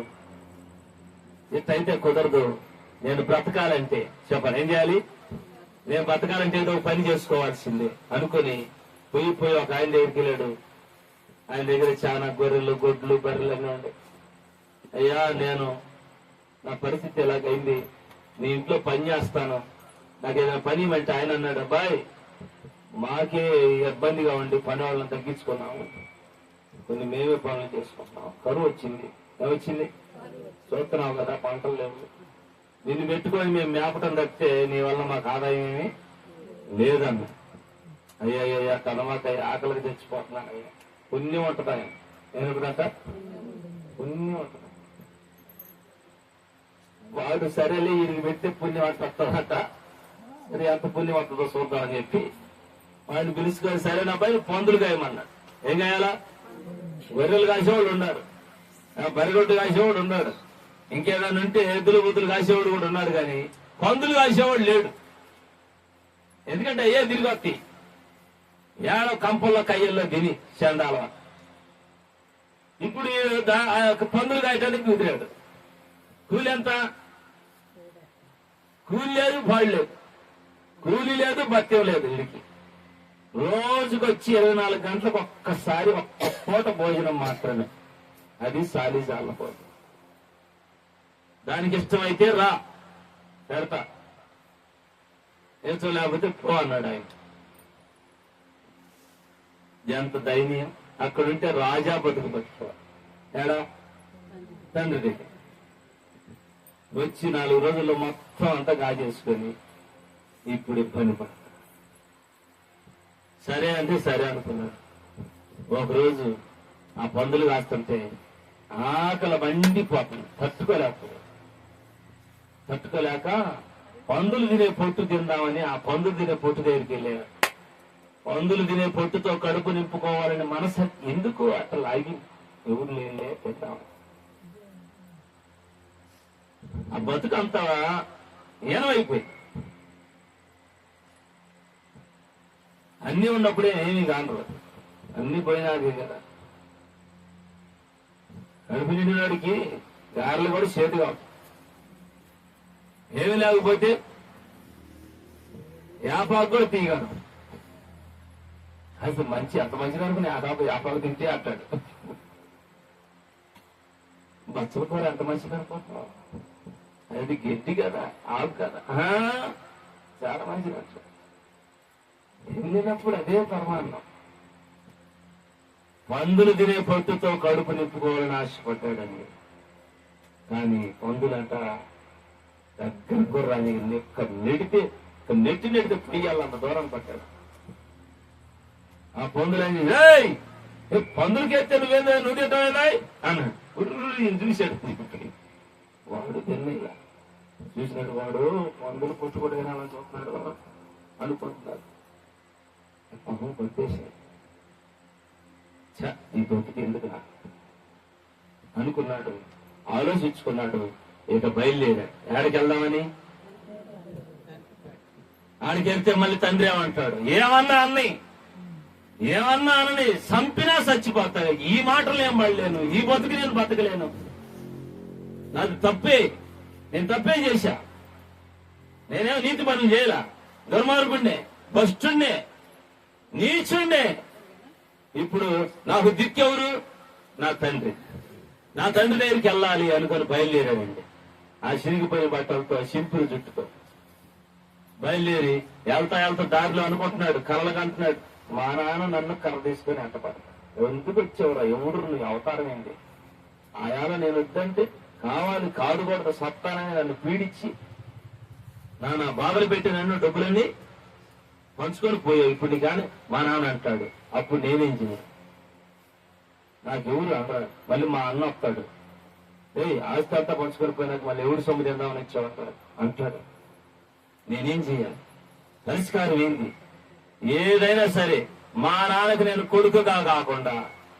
ఇట్టయితే కుదరదు, నేను బ్రతకాలంటే చెప్పాను ఏం చేయాలి, నేను బ్రతకాలంటే ఏదో పని చేసుకోవాల్సిందే అనుకుని పోయి ఒక ఆయన దగ్గరికి వెళ్ళాడు. ఆయన దగ్గర చాలా గొర్రెలు, గొడ్లు, బర్రెలు అన్నీ ఉండే. అయ్యా, నేను నా పరిస్థితి ఎలాగైంది, నీ ఇంట్లో పని చేస్తాను, నాకు ఏదైనా పని ఇవ్వంటే ఆయన అన్నాడు, అబ్బాయి మాకే ఇబ్బందిగా ఉండి పని వాళ్ళని తగ్గించుకున్నాము, కొన్ని మేమే పనులు చేసుకుంటున్నాం, కరువు వచ్చింది. ఏమొచ్చింది చూస్తున్నావు కదా, పంటలు లేవు, నిన్ను పెట్టుకొని మేము మేపటం తప్పితే నీ వల్ల మాకు ఆదాయం ఏమీ లేదన్న. అయ్యా కనమాక ఆకలికి తెచ్చిపోతున్నాను అయ్యా, పుణ్యం ఉంటుంది ఆయన. నేను ఇప్పుడంట పుణ్యం ఉంటుంది. వాడు సరేలే వీడికి పెడితే పుణ్యం అంట వస్తుందట, సరే ఎంత పుణ్యం వస్తుందో చూద్దామని చెప్పి వాడిని పిలుచుకొని సరేనా అబ్బాయి పందులు కాయమన్నాడు. ఏం కాయాలా, గొర్రెలు కాసేవాడు ఉన్నారు, బరిగొడ్డు కాసేవాడు ఉన్నాడు, ఇంకేదైనా ఉంటే ఎద్దులు బుద్ధులు కాసేవాడు కూడా ఉన్నాడు, కానీ పందులు కాసేవాడు లేడు. ఎందుకంటే అయ్యే తిరిగి వస్తాయి ఏడో కంపల్లో కయ్యల్లో తిని చండాల. ఇప్పుడు పందులు కాయటానికి కుదిరాడు. కూలి ఎంత, కూలి లేదు, పాడు లేదు, కూలి లేదు, బత్యం లేదు. వీడికి రోజుకొచ్చి 24 గంటలకు ఒక్క పూట భోజనం మాత్రమే, అది సాలిజాల పూట. దానికి ఇష్టమైతే రా పెడతా, ఇష్టం లేకపోతే పో అన్నాడు ఆయన. ఎంత దయనీయం. అక్కడుంటే రాజా బతుకు బతుకోవాలి. ఏడా తండ్రి దగ్గర వచ్చి 4 రోజుల్లో మొత్తం అంతా కాజేసుకొని ఇప్పుడు ఇబ్బంది పడతాడు. సరే అంటే సరే అనుకున్నాడు. ఒకరోజు ఆ పందులు కాస్తుంటే ఆకలి మండిపోతుంది, తట్టుకోలేక పందులు తినే పొట్టు తిందామని ఆ పందులు తినే పొట్టు దగ్గరికి వెళ్ళాడు. పందులు తినే పొట్టుతో కడుపు నింపుకోవాలని మనసు ఎందుకు అట్లా లాగి ఎవరు లేలే తిందామని. ఆ బతుకంతా ఏనమైపోయింది. అన్ని ఉన్నప్పుడే ఏమీ కానరు, అన్ని పోయినాదే కదా. కడుపు నిండినాడికి గారెలు కూడా చేతి కావు, ఏమి లేకపోతే యాపాకు కూడా తీయగలరు. అసలు మంచి అంత మంచిగా అనుకుని యాపాకు తింటే అంటాడు. బచ్చల కూర ఎంత మంచిది అనుకుంటున్నావు, అది గడ్డి కదా, ఆకు కదా, చాలా మంచిది అంటాడు. వెళ్ళినప్పుడు అదే పరమాన్నం. పందులు తినే పొట్టుతో కడుపు నింపుకోవాలని ఆశపడ్డాడండి. కానీ పందులంట దగ్గర గుర్రాన్ని నెడితే నెట్టి పుయ్యాలంత దూరం పట్టాడు. ఆ పందులని పందులకెత్తే నువ్వేందా, నువ్వు తింటావేనా అన్నాడు. చూశాడు. వాడు తిన్నయ్య చూసినాడు. వాడు పందులు పుట్టుకోడు తినాలని చూస్తున్నాడు అనుకుంటున్నాడు. కొట్టేశాడు. ఈ బతుకు ఎందుకు అనుకున్నాడు, ఆలోచించుకున్నాడు. ఇక బయలుదేరాడు. ఏడకి వెళ్దామని. ఆడికి వెళ్తే మళ్ళీ తండ్రి ఏమంటాడు, ఏమన్నా అనని చంపినా చచ్చిపోతాడు. ఈ మాటలు ఏం పడలేను, ఈ బతుకు నేను బతకలేను, నాది తప్పే, నేను తప్పే చేశా, నేనేమో నీతి పనులు చేయలా, దుర్మార్గుండే, భ్రష్టుణ్ణే, నీచుండే. ఇప్పుడు నాకు దిక్కెవరు, నా తండ్రి దగ్గరికి వెళ్ళాలి అనుకుని బయలుదేరాడండి. ఆ చిరిగిపోయిన బట్టలతో, సింపుల్ జుట్టుతో బయలుదేరి వెళ్తా దారిలో అనుకుంటున్నాడు, కర్రలకు అంటున్నాడు, మా నాన్న నన్ను కర్ర తీసుకొని అంటపడతాడు. ఎందుకు వచ్చేవరా, ఎవరు నువ్వు అవతారం ఏంటి, ఆయాల నేను వద్దంటే కావాలి కాదుకూడదు సత్తానని నన్ను పీడించి నా బాధలు పెట్టి నన్ను డబ్బులన్నీ పంచుకొని పోయావు. ఇప్పుడు కానీ మా నాన్న అంటాడు, అప్పుడు నేనేం చేయను, నాకెవరు అంటాడు. మళ్ళీ మా అన్న వస్తాడు, ఆస్తి అంతా పంచుకొని పోయినాక మళ్ళీ ఎవరు సొమ్ము తిందామని ఇచ్చావు అంటాడు. నేనేం చేయాలి, పరిష్కారం ఏంటి? ఏదైనా సరే మా నాన్నకి నేను కొడుకుగా కాకుండా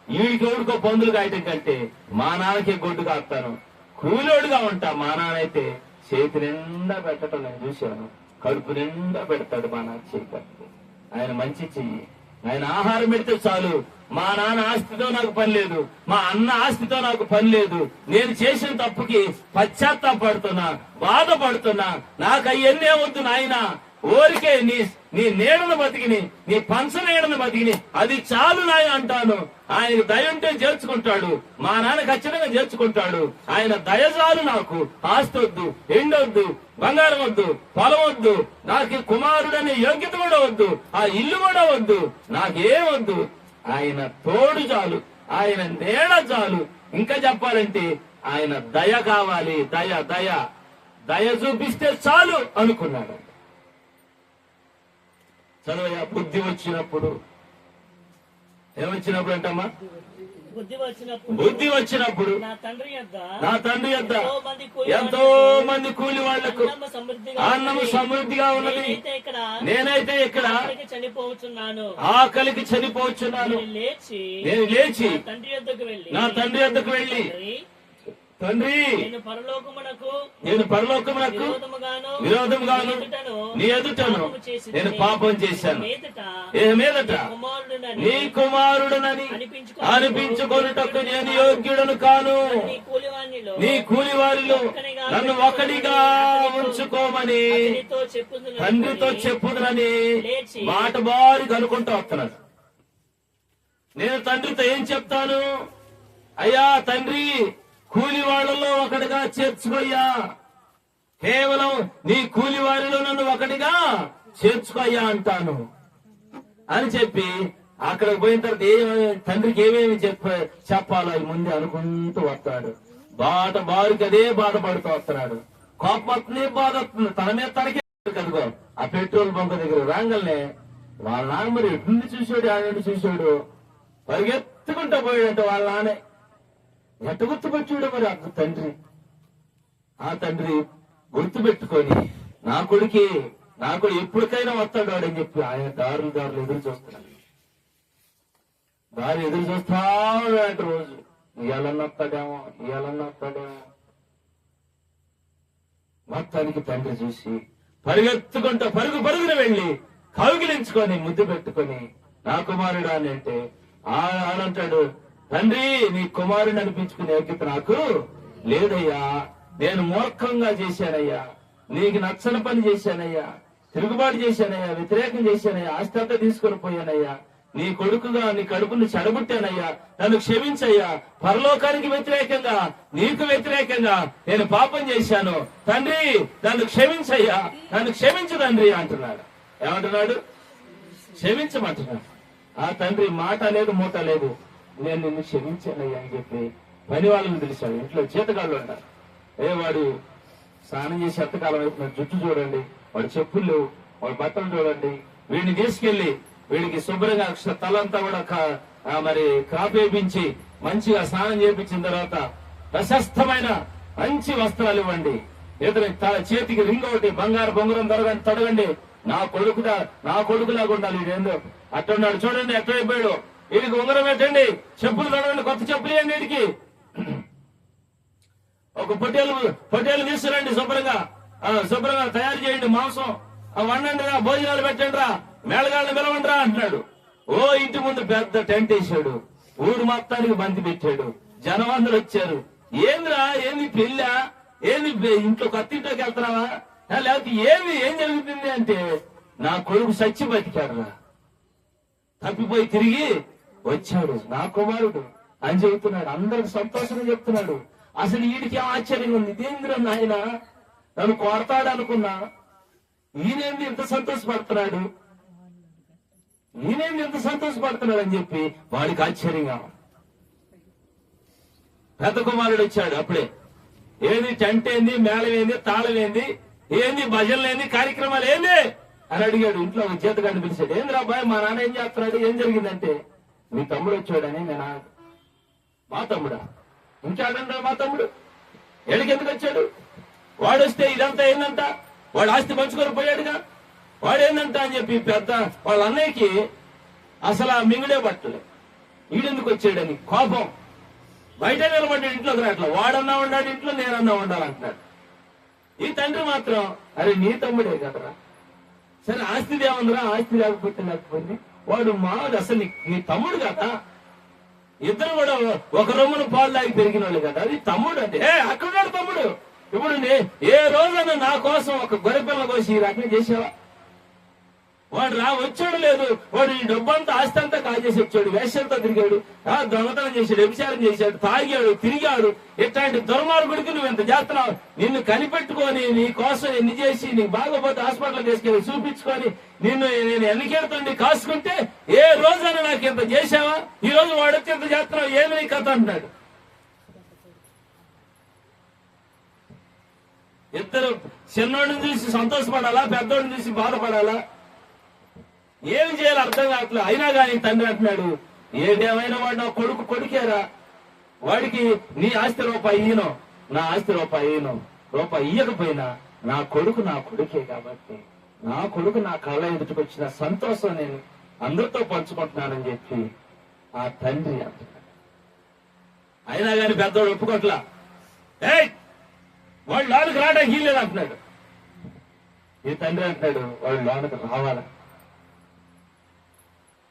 వీడికి ఎవడికో పందులు కాయటం కంటే మా నాన్నకే గొడ్డు కాస్తాను, కూలోడుగా ఉంటా. మా నాన్న అయితే చేతి నిండా పెట్టడం నేను చూశాను. కడుపు నిండా పెడతాడు మా నాన్న చెయ్యి కడుపు. ఆయన మంచి చెయ్యి. ఆయన ఆహారం పెడితే చాలు. మా నాన్న ఆస్తితో నాకు పని లేదు, మా అన్న ఆస్తితో నాకు పని లేదు. నేను చేసిన తప్పుకి పశ్చాత్తాపడుతున్నా, బాధపడుతున్నా. నాకు అవన్నీ వద్దు నాయనా, ఊరికే నీ నీడను బతికిని, నీ పంచ నీడను బతికిని, అది చాలు నాయ అంటాను. ఆయనకు దయ ఉంటే చేర్చుకుంటాడు. మా నాన్న ఖచ్చితంగా చేర్చుకుంటాడు. ఆయన దయ చాలు నాకు. ఆస్తి వద్దు, ఎండొద్దు, బంగారం వద్దు, పొలం వద్దు, నాకు కుమారుడనే యోగ్యత కూడా వద్దు, ఆ ఇల్లు కూడా వద్దు, నాకేం వద్దు. ఆయన తోడు చాలు, ఆయన నీడ చాలు. ఇంకా చెప్పాలంటే ఆయన దయ కావాలి. దయ దయ దయ చూపిస్తే చాలు అనుకున్నాడు. చదవయ్యా. బుద్ధి వచ్చినప్పుడు ఏమొచ్చినప్పుడు అంటమ్మా? బుద్ధి వచ్చినప్పుడు నా తండ్రి యొద్ద ఎంతో మంది కూలి వాళ్లకు అన్నము సమృద్ధిగా ఉన్నది. నేనైతే ఇక్కడ ఆకలికి చనిపోవచ్చున్నాను. నేను లేచి నా తండ్రి యొద్దకు వెళ్ళి, తండ్రి నేను పరలోకమునకు విరోధముగాను నీ ఎదుటను నేను పాపం చేశాను. మీదట నీ కుమారుడునని అనిపించుకొనుటకు నేను యోగ్యుడను కాను. నీ కూలి వారిలో నన్ను ఒకడిగా ఉంచుకోమని తండ్రితో చెప్పుదునని మాట బారి కనుకుంటూ వస్తున్నాడు. నేను తండ్రితో ఏం చెప్తాను? అయ్యా తండ్రి, కూలి వాళ్ళలో ఒకటిగా చేర్చుకోయ్యా, కేవలం నీ కూలి వారిలో నన్ను ఒకటిగా చేర్చుకోయ్యా అంటాను అని చెప్పి అక్కడికి పోయిన తర్వాత తండ్రికి ఏమేమి చెప్పాలో అవి ముందే అనుకుంటూ వస్తాడు. బారుకి అదే బాధపడుతూ వస్తున్నాడు. కోపం వస్తుంది, బాధ వస్తుంది. తన మీద తనకే కనుకో. ఆ పెట్రోల్ బంక్ దగ్గర రాగలనే వాళ్ళ నాన్న మరి ఎటు చూసాడు, ఆయన చూసాడు, పరిగెత్తుకుంటూ పోయాడంటే వాళ్ళ నాన్నే ఎట్ట గుర్తుపెట్టాడు మరి ఆ తండ్రి. ఆ తండ్రి గుర్తుపెట్టుకొని నా కొడుకు ఎప్పటికైనా వస్తాడు వాడని చెప్పి ఆయన దారులు ఎదురు చూస్తున్నాడు. దారి ఎదురు చూస్తా రోజు ఇవాళన్నా వస్తాడేమో. మొత్తానికి తండ్రి చూసి పరిగెత్తుకుంటూ పరుగున వెళ్లి కౌగిలించుకొని ముద్దు పెట్టుకొని నా కుమారుడు అని అంటే ఆనంటాడు, తండ్రి నీ కుమారుని అనిపించుకునే యోగ్యత నాకు లేదయ్యా. నేను మూర్ఖంగా చేశానయ్యా, నీకు నచ్చని పని చేశానయ్యా, తిరుగుబాటు చేశానయ్యా, వ్యతిరేకం చేశానయ్యా, ఆస్తి అంతా తీసుకొని పోయానయ్యా, నీ కొడుకుగా నీ కడుపుని చెడబుట్టానయ్యా, నన్ను క్షమించయ్యా. పరలోకానికి వ్యతిరేకంగా, నీకు వ్యతిరేకంగా నేను పాపం చేశాను తండ్రి, నన్ను క్షమించయ్యా, నన్ను క్షమించు తండ్రి అంటున్నాడు. ఏమంటున్నాడు? క్షమించమంటున్నాడు. ఆ తండ్రి మాట లేదు, మూట లేదు. నేను నిన్ను క్షమించానయ్యా అని చెప్పి పని వాళ్ళని పిలిచాడు. ఇంట్లో జీతగాళ్ళు అంటారు. వాడు స్నానం చేసి ఎంతకాలం అయిపోయిన జుట్టు చూడండి, వాడు చెప్పులు లేవు, వాడు బట్టలు చూడండి. వీడిని తీసుకెళ్లి వీడికి శుభ్రంగా తలంతా కూడా మరి క్రాప్ వేయించి మంచిగా స్నానం చేయించిన తర్వాత ప్రశస్తమైన మంచి వస్త్రాలు ఇవ్వండి. తల చేతికి రింగ్ ఒకటి బంగారు బొంగరం తొడగండి. నా కొడుకులాగా ఉండాలి. ఇదేందో అట్టున్నాడు చూడండి, ఎట్టయిపోయాడు. వీడికి ఉంగరం పెట్టండి, చెప్పులు తొడగండి, కొత్త చెప్పులు ఇవ్వండి. వీడికి ఒక పొట్టేలు తీసుకురండి, శుభ్రంగా తయారు చేయండి, మాంసం వండండి రా, భోజనాలు పెట్టండి రా, మేళగాళ్ళని పిలవండి రా అంటున్నాడు. ఇంటి ముందు పెద్ద టెంట్ వేసాడు, ఊరు మొత్తానికి బంతి పెట్టాడు, జనం అందరూ వచ్చారు. ఏంద్రా, ఏంది పెళ్ళా, ఏంది ఇంట్లో కొత్త ఇంట్లోకి వెళ్తున్నావా, లేకపోతే ఏం జరుగుతుంది అంటే, నా కొడుకు సచ్చి బతికాడు రా, తప్పిపోయి తిరిగి వచ్చాడు నా కుమారుడు అని చెబుతున్నాడు. అందరికి సంతోషంగా చెప్తున్నాడు. అసలు వీడికి ఏం ఆశ్చర్యంగా ఉంది, ఇదేంద్ర నాయన నన్ను కొడతాడు అనుకున్నా, ఈయనేంది ఎంత సంతోషపడుతున్నాడు అని చెప్పి వాడికి ఆశ్చర్యంగా. పెద్ద కుమారుడు వచ్చాడు అప్పుడే. ఏంది టెంట్ ఏంది, మేళం ఏంది, తాళం ఏంది, ఏంది భజనలు ఏంది, కార్యక్రమాలు ఏంది అని అడిగాడు. ఇంట్లో ఒక చేతగాడిని పిలిచాడు. ఏంద్రా అబ్బాయి, మా నాన్న ఏం చేస్తున్నాడు, ఏం జరిగిందంటే, మీ తమ్ముడు వచ్చాడని. నేను మా తమ్ముడా, ఇంకాడంరా మా తమ్ముడు, ఎడికెందుకు వచ్చాడు, వాడు వస్తే ఇదంతా ఏందంట, వాడు ఆస్తి పంచుకొని పోయాడుగా, వాడేందంట అని చెప్పి పెద్ద వాళ్ళ అన్నయ్యకి అసలు ఆ మింగుడే పట్టలే. ఈడెందుకు వచ్చాడని కోపం. బయట నిలబడ్డాడు, ఇంట్లోకి రాట్లా. వాడన్నా ఉండాడు ఇంట్లో, నేనన్నా ఉండాలంటున్నాడు. ఈ తండ్రి మాత్రం అరే నీ తమ్ముడే కదరా, సరే ఆస్తి ఏముందిరా, ఆస్తి లేకపోయింది వాడు మావాడు అసలు నీ తమ్ముడు కదా, ఇద్దరు కూడా ఒక రొమ్మును పాలు లాగి పెరిగిన వాళ్ళు కదా, అది తమ్ముడు అంటే అక్కడున్నాడు తమ్ముడు. ఇప్పుడు ఏ రోజైనా నా కోసం ఒక గొర్రెపిల్ల కోసి ఈ రకంగా చేసావా? వాడు వచ్చాడు లేదు, వాడు ఈ డబ్బంతా ఆస్తి అంతా కాజేసి వచ్చాడు, వేషంతో తిరిగాడు, దొంగతనం చేశాడు, వ్యభిచారం చేశాడు, తాగాడు, తిరిగాడు. ఇట్లాంటి దుర్మార్గుడికి నువ్వు ఎంత చేస్తున్నావు? నిన్ను కనిపెట్టుకొని నీ కోసం ఎన్ని చేసి నీకు బాగోపోతే హాస్పిటల్ తీసుకెళ్ళి చూపించుకొని నేను ఎన్నికెడుతుండి కాసుకుంటే ఏ రోజైనా నాకు ఇంత చేశావా? ఈ రోజు వాడు వచ్చి ఎంత చేస్తున్నావు, ఏమి నీ కథ అంటున్నాడు. ఇద్దరు చిన్నోడిని చూసి సంతోషపడాలా, పెద్దోడిని చూసి బాధపడాలా? ఏమి చేయాలి అర్థం కావట్లేదు. అయినా కానీ తండ్రి అంటున్నాడు, ఏదేమైనా వాడు నా కొడుకేరా, వాడికి నీ ఆస్తి రూపాయి ఇయ్యను, నా ఆస్తి రూపాయి ఇయ్యను, రూపాయి ఇయ్యకపోయినా నా కొడుకే కాబట్టి నా కొడుకు నా కళ్ళ ఎదుటికొచ్చిన సంతోషం నేను అందరితో పంచుకుంటున్నానని చెప్పి ఆ తండ్రి అంటున్నాడు. అయినా కానీ పెద్దోడు ఒప్పుకోట్లా. వాడు లోనికి రావడానికి వీల్లేదు అంటున్నాడు. ఈ తండ్రి అంటున్నాడు వాడు లోనికి రావాలా.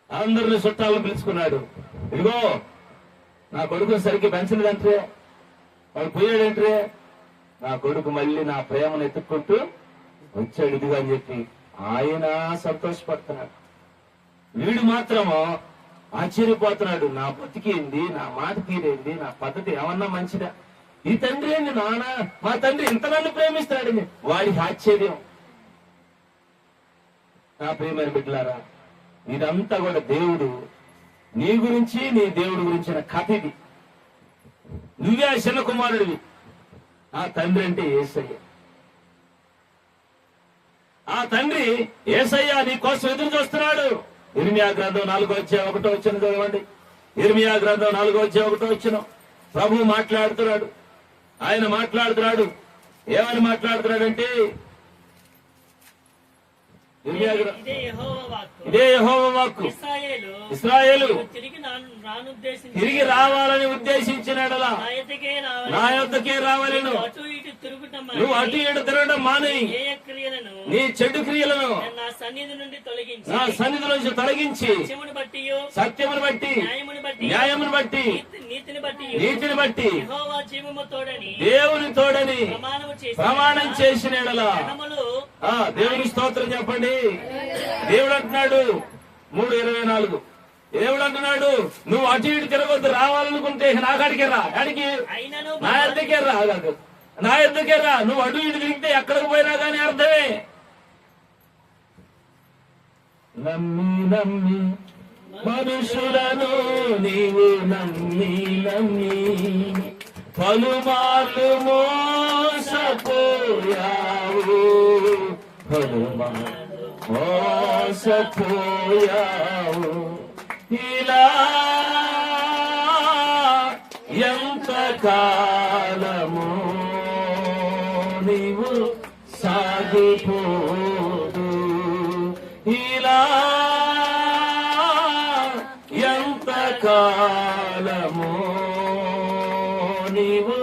అందరిని చుట్టాలను పిలుచుకున్నాడు. ఇదిగో నా కొడుకుని సరిగ్గా పెంచలేదంటే, వాడు పోయాడంటే, నా కొడుకు మళ్ళీ నా ప్రేమను ఎత్తుక్కుంటూ వచ్చాడు ఇదిగో అని చెప్పి ఆయన సంతోషపడుతున్నాడు. వీడు మాత్రము ఆశ్చర్యపోతున్నాడు. నా బతికేంది, నా మాట తీరేంది, నా పద్ధతి ఏమన్నా మంచిదా? ఈ తండ్రి ఏంది నాన్న, మా తండ్రి ఇంత నన్ను ప్రేమిస్తాడని వాడికి ఆశ్చర్యం. నా ప్రియమైన బిడ్డలారా, ఇదంతా కూడా దేవుడు నీ గురించి, నీ దేవుడి గురించిన కథ ఇది. నువ్వే ఆ చిన్న కుమారుడివి. ఆ తండ్రి అంటే యేసయ్య. ఆ తండ్రి యేసయ్య నీ కోసం ఎదురు చూస్తున్నాడు. ఇర్మియా గ్రంథం 4:1 చదవండి. ఇర్మియా గ్రంథం 4:1 ప్రభు మాట్లాడుతున్నాడు. ఆయన మాట్లాడుతున్నాడు. ఏమని మాట్లాడుతున్నాడంటే, ఇదే యెహోవా వాక్కు, ఇశ్రాయేలు తిరిగి రావాలని ఉద్దేశించినడలా నా యొద్దకే రావాలను. నువ్వు అటు ఇటు తిరగడం మాని నీ చెడు క్రియలను నా సన్నిధి నుంచి తొలగించి సత్యమును బట్టి, న్యాయమును బట్టి, నీతిని బట్టి దేవుని తోడని ప్రమాణం చేసిన ఎడలా. దేవుని స్తోత్రం చెప్పండి. దేవుడు అంటున్నాడు 3:24, దేవుడు అంటున్నాడు నువ్వు అటు ఇటు తిరగొద్దు, రావాలనుకుంటే నా కాడికి రా, అడిగి నా ఎద్దకే రా, నా ఎద్దకే రా. నువ్వు అటు ఇటు తిరిగితే ఎక్కడికి పోయినా కానీ అర్థమే. నమ్మి నమ్మి మనుషులను నీవు నమ్మి పలుమార్లు మోసపోయావు, మోసపోయావు. ఇలా ఎంత కాలము నీవు సాగిపోదు, ఇలా ఎంత కాలము నీవు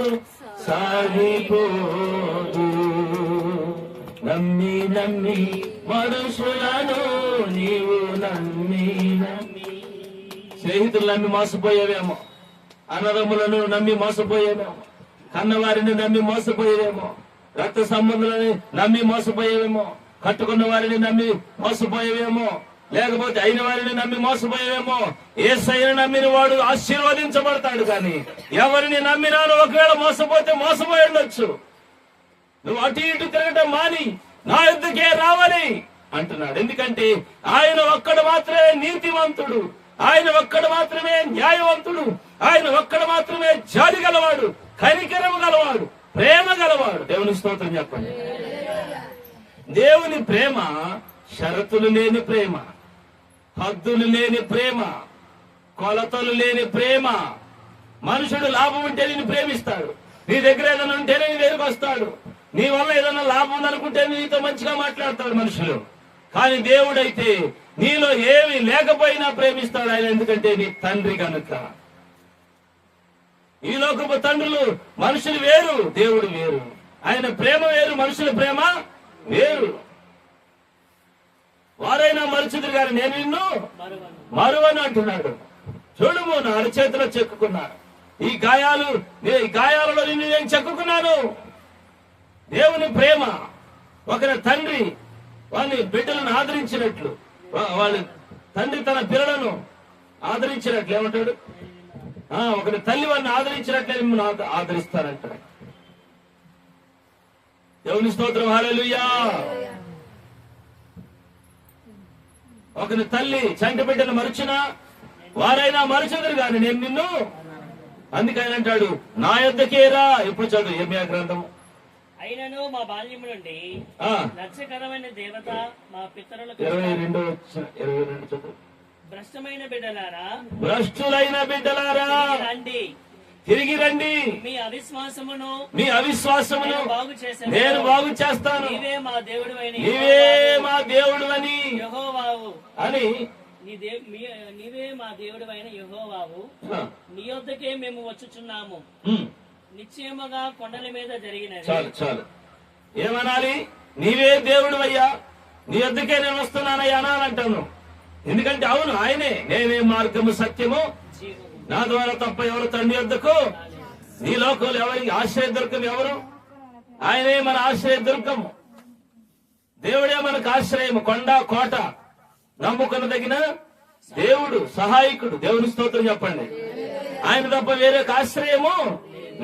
సాగిపోదు. నమ్మి నమ్మి మనుషులను నీవు నమ్మి స్నేహితులు నమ్మి మోసపోయేవేమో, అన్నదమ్ములను నమ్మి మోసపోయేవేమో, కన్నవారిని నమ్మి మోసపోయేవేమో, రక్త సంబంధులని నమ్మి మోసపోయేవేమో, కట్టుకున్న వారిని నమ్మి మోసపోయేవేమో, లేకపోతే అయిన వారిని నమ్మి మోసపోయేవేమో. యేసయ్యను నమ్మిన వాడు ఆశీర్వదించబడతాడు. కానీ ఎవరిని నమ్మినాను ఒకవేళ మోసపోతే మోసపోయి ఉండొచ్చు. నువ్వు అటు ఇటు తిరగటం మాని నా యొద్దకే రావాలి అంటున్నాడు. ఎందుకంటే ఆయన ఒక్కడు మాత్రమే నీతివంతుడు, ఆయన ఒక్కడు మాత్రమే న్యాయవంతుడు, ఆయన ఒక్కడు మాత్రమే జాలి గలవాడు, కనికరము గలవాడు, ప్రేమ గలవాడు. దేవుని స్తోత్రం చెప్పండి. దేవుని ప్రేమ షరతులు లేని ప్రేమ, హద్దులు లేని ప్రేమ, కొలతలు లేని ప్రేమ. మనుషుడు లాభం ఉంటే నేను ప్రేమిస్తాడు, నీ దగ్గర ఏదైనా ఉంటే నేను దగ్గరకు వస్తాడు, నీ వల్ల ఏదైనా లాభం ఉందనుకుంటే నీతో మంచిగా మాట్లాడతాడు మనుషులు. కానీ దేవుడైతే నీలో ఏమి లేకపోయినా ప్రేమిస్తాడు ఆయన. ఎందుకంటే నీ తండ్రి కనుక. ఈ లోకపు తండ్రులు మనుషులు వేరు, దేవుడు వేరు. ఆయన ప్రేమ వేరు, మనుషుల ప్రేమ వేరు. వారైనా మరుచుదురు గాని నేను నిన్ను మరువను అంటున్నాడు. చూడుము, నా అరచేతిలో చెక్కుకున్నాను, ఈ గాయాలలో నిన్ను నేను చెక్కుకున్నాను. దేవుని ప్రేమ, ఒకరి తండ్రి వాళ్ళని బిడ్డలను ఆదరించినట్లు, వాళ్ళ తండ్రి తన పిల్లలను ఆదరించినట్లు ఏమంటాడు, ఒకరి తల్లి వారిని ఆదరించినట్లే మిమ్మల్ని ఆదరిస్తారంటాడు. దేవుని స్తోత్రం, హల్లెలూయా. ఒకరి తల్లి చంటి బిడ్డను మరచినా వారైనా మరచుదురు గాని నేను నిన్ను, అందుకని అంటాడు నా యొద్దకే రా. ఎప్పుడు చదువు యెర్మయా గ్రంథం. అయినను మా బాల్యము నుండి లక్ష్యకరమైన దేవత మా పితరులకు 22 చదువు. భ్రష్టమైన బిడ్డలారా, భ్రష్టులైన బిడ్డలారా రండి, తిరిగి రండి, మీ అవిశ్వాసమును నేను బాగు చేస్తాను, నీవే మా దేవుడు అని యెహోవావు అని, నీవే మా దేవుడైన యెహోవావు, నీ యొద్దకే మేము వచ్చుచున్నాము. నిశ్చయముగా కొండల మీద జరిగినది. చాలు ఏమనాలి? నీవే దేవుడు అయ్యా, నీ యొద్దకే నేను వస్తున్నానయ్యా అనాలంటాను. ఎందుకంటే అవును, ఆయనే నేనే మార్గము సత్యము, నా ద్వారా తప్ప ఎవరు తండ్రి యొద్దకు, నీ లోకంలో ఎవరికి ఆశ్రయ దుర్గం ఎవరు? ఆయనే మన ఆశ్రయ దుర్గము, దేవుడే మనకు ఆశ్రయము, కొండ కోట, నమ్ముకునదగిన దేవుడు, సహాయకుడు. దేవుని స్తోత్రం చెప్పండి. ఆయన తప్ప వేరే ఆశ్రయము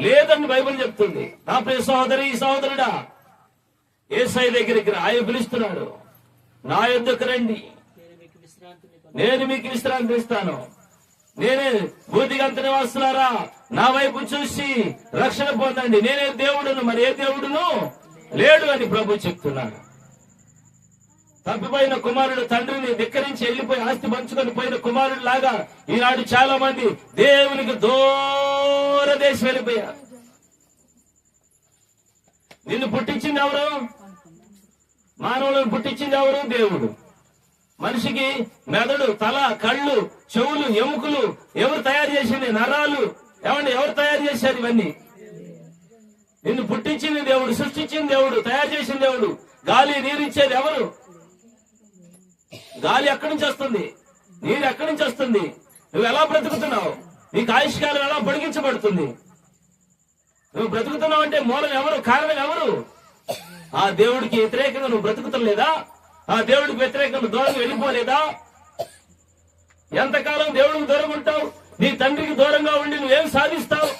లేదని బైబిల్ చెప్తుంది. నా ప్రియ సహోదరి సహోదరుడా, యేసయ్య దగ్గరికి ఆయన పిలుస్తున్నాడు, నా యొద్దకు రండి, నేను మీకు విశ్రాంతి ఇస్తాను. నేనే భూదిగంత నివాసులారా, నా వైపు చూసి రక్షణ పొందండి, నేనే దేవుడును, మరి ఏ దేవుడును లేడు అని ప్రభు చెప్తున్నాడు. తప్పిపోయిన కుమారుడు తండ్రిని ధిక్కరించి వెళ్లిపోయి ఆస్తి పంచుకొని పోయిన కుమారుడు లాగా ఈనాడు చాలా మంది దేవునికి దూర దేశం వెళ్ళిపోయారు. నిన్ను పుట్టించింది ఎవరు? మానవులను పుట్టించింది ఎవరు? దేవుడు. మనిషికి మెదడు, తల, కళ్ళు, చెవులు, ఎముకలు ఎవరు తయారు చేసింది? నరాలు ఎవరు తయారు చేశారు? ఇవన్నీ నిన్ను పుట్టించింది దేవుడు, సృష్టించింది దేవుడు, తయారు చేసిన దేవుడు. గాలి, నీరు ఇచ్చేది ఎవరు? గాలి ఎక్కడి నుంచి వస్తుంది? నీరు ఎక్కడి నుంచి వస్తుంది? నువ్వు ఎలా బ్రతుకుతున్నావు? నీకు ఆయుష్కాలం ఎలా పొడిగించబడుతుంది? నువ్వు బ్రతుకుతున్నావు అంటే మూలం ఎవరు? కారణం ఎవరు? ఆ దేవుడికి వ్యతిరేకంగా నువ్వు బ్రతుకుతలేదా? ఆ దేవుడికి వ్యతిరేకంగా దూరంగా వెళ్ళిపోలేదా? ఎంతకాలం దేవుడికి దూరం ఉంటావు? నీ తండ్రికి దూరంగా ఉండి నువ్వేం సాధిస్తావు?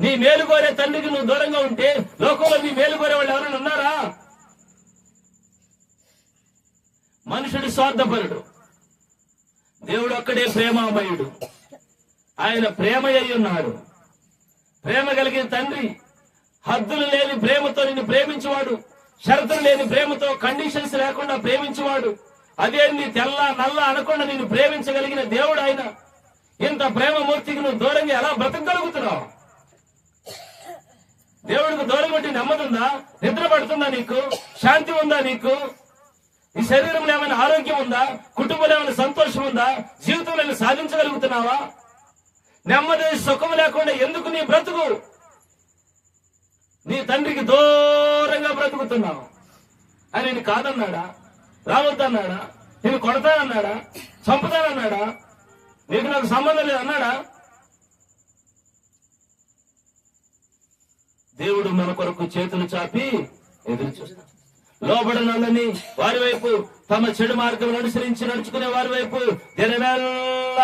నీ మేలు కోరే తండ్రికి నువ్వు దూరంగా ఉంటే లోకంలో నీ మేలు కోరే వాళ్ళు ఎవరైనా ఉన్నారా? మనుషుడు స్వార్థపరుడు, దేవుడు ఒక్కడే ప్రేమామయుడు. ఆయన ప్రేమ అయి ఉన్నాడు. ప్రేమ కలిగిన తండ్రి, హద్దులు లేని ప్రేమతో నిన్ను ప్రేమించేవాడు, షరతులు లేని ప్రేమతో, కండిషన్స్ లేకుండా ప్రేమించేవాడు. అదేంది తెల్ల నల్ల అనకుండా నిన్ను ప్రేమించగలిగిన దేవుడు ఆయన. ఇంత ప్రేమమూర్తికి నువ్వు దూరంగా ఎలా బ్రతకగలుగుతున్నావు? దేవుడికి దూరం ఉంటే నెమ్మదుందా? నిద్ర పడుతుందా నీకు? శాంతి ఉందా నీకు? ఈ శరీరంలో ఏమైనా ఆరోగ్యం ఉందా? కుటుంబంలో ఏమైనా సంతోషం ఉందా? జీవితంలో ఏమైనా సాధించగలుగుతున్నావా? నెమ్మది సుఖం లేకుండా ఎందుకు నీ బ్రతుకు? నీ తండ్రికి దూరంగా బ్రతుకుతున్నావు. ఆయన నేను కాదన్నాడా? రావద్దన్నాడా? నేను కొడతానన్నాడా? చంపుతానన్నాడా? నీకు నాకు సంబంధం లేదన్నాడా? దేవుడు మన కొరకు చేతులు చాపి ఎదురు చూస్తాడు. లోబడనని వారి వైపు, తమ చెడు మార్గం అనుసరించి నడుచుకునే వారి వైపు దినమెల్లా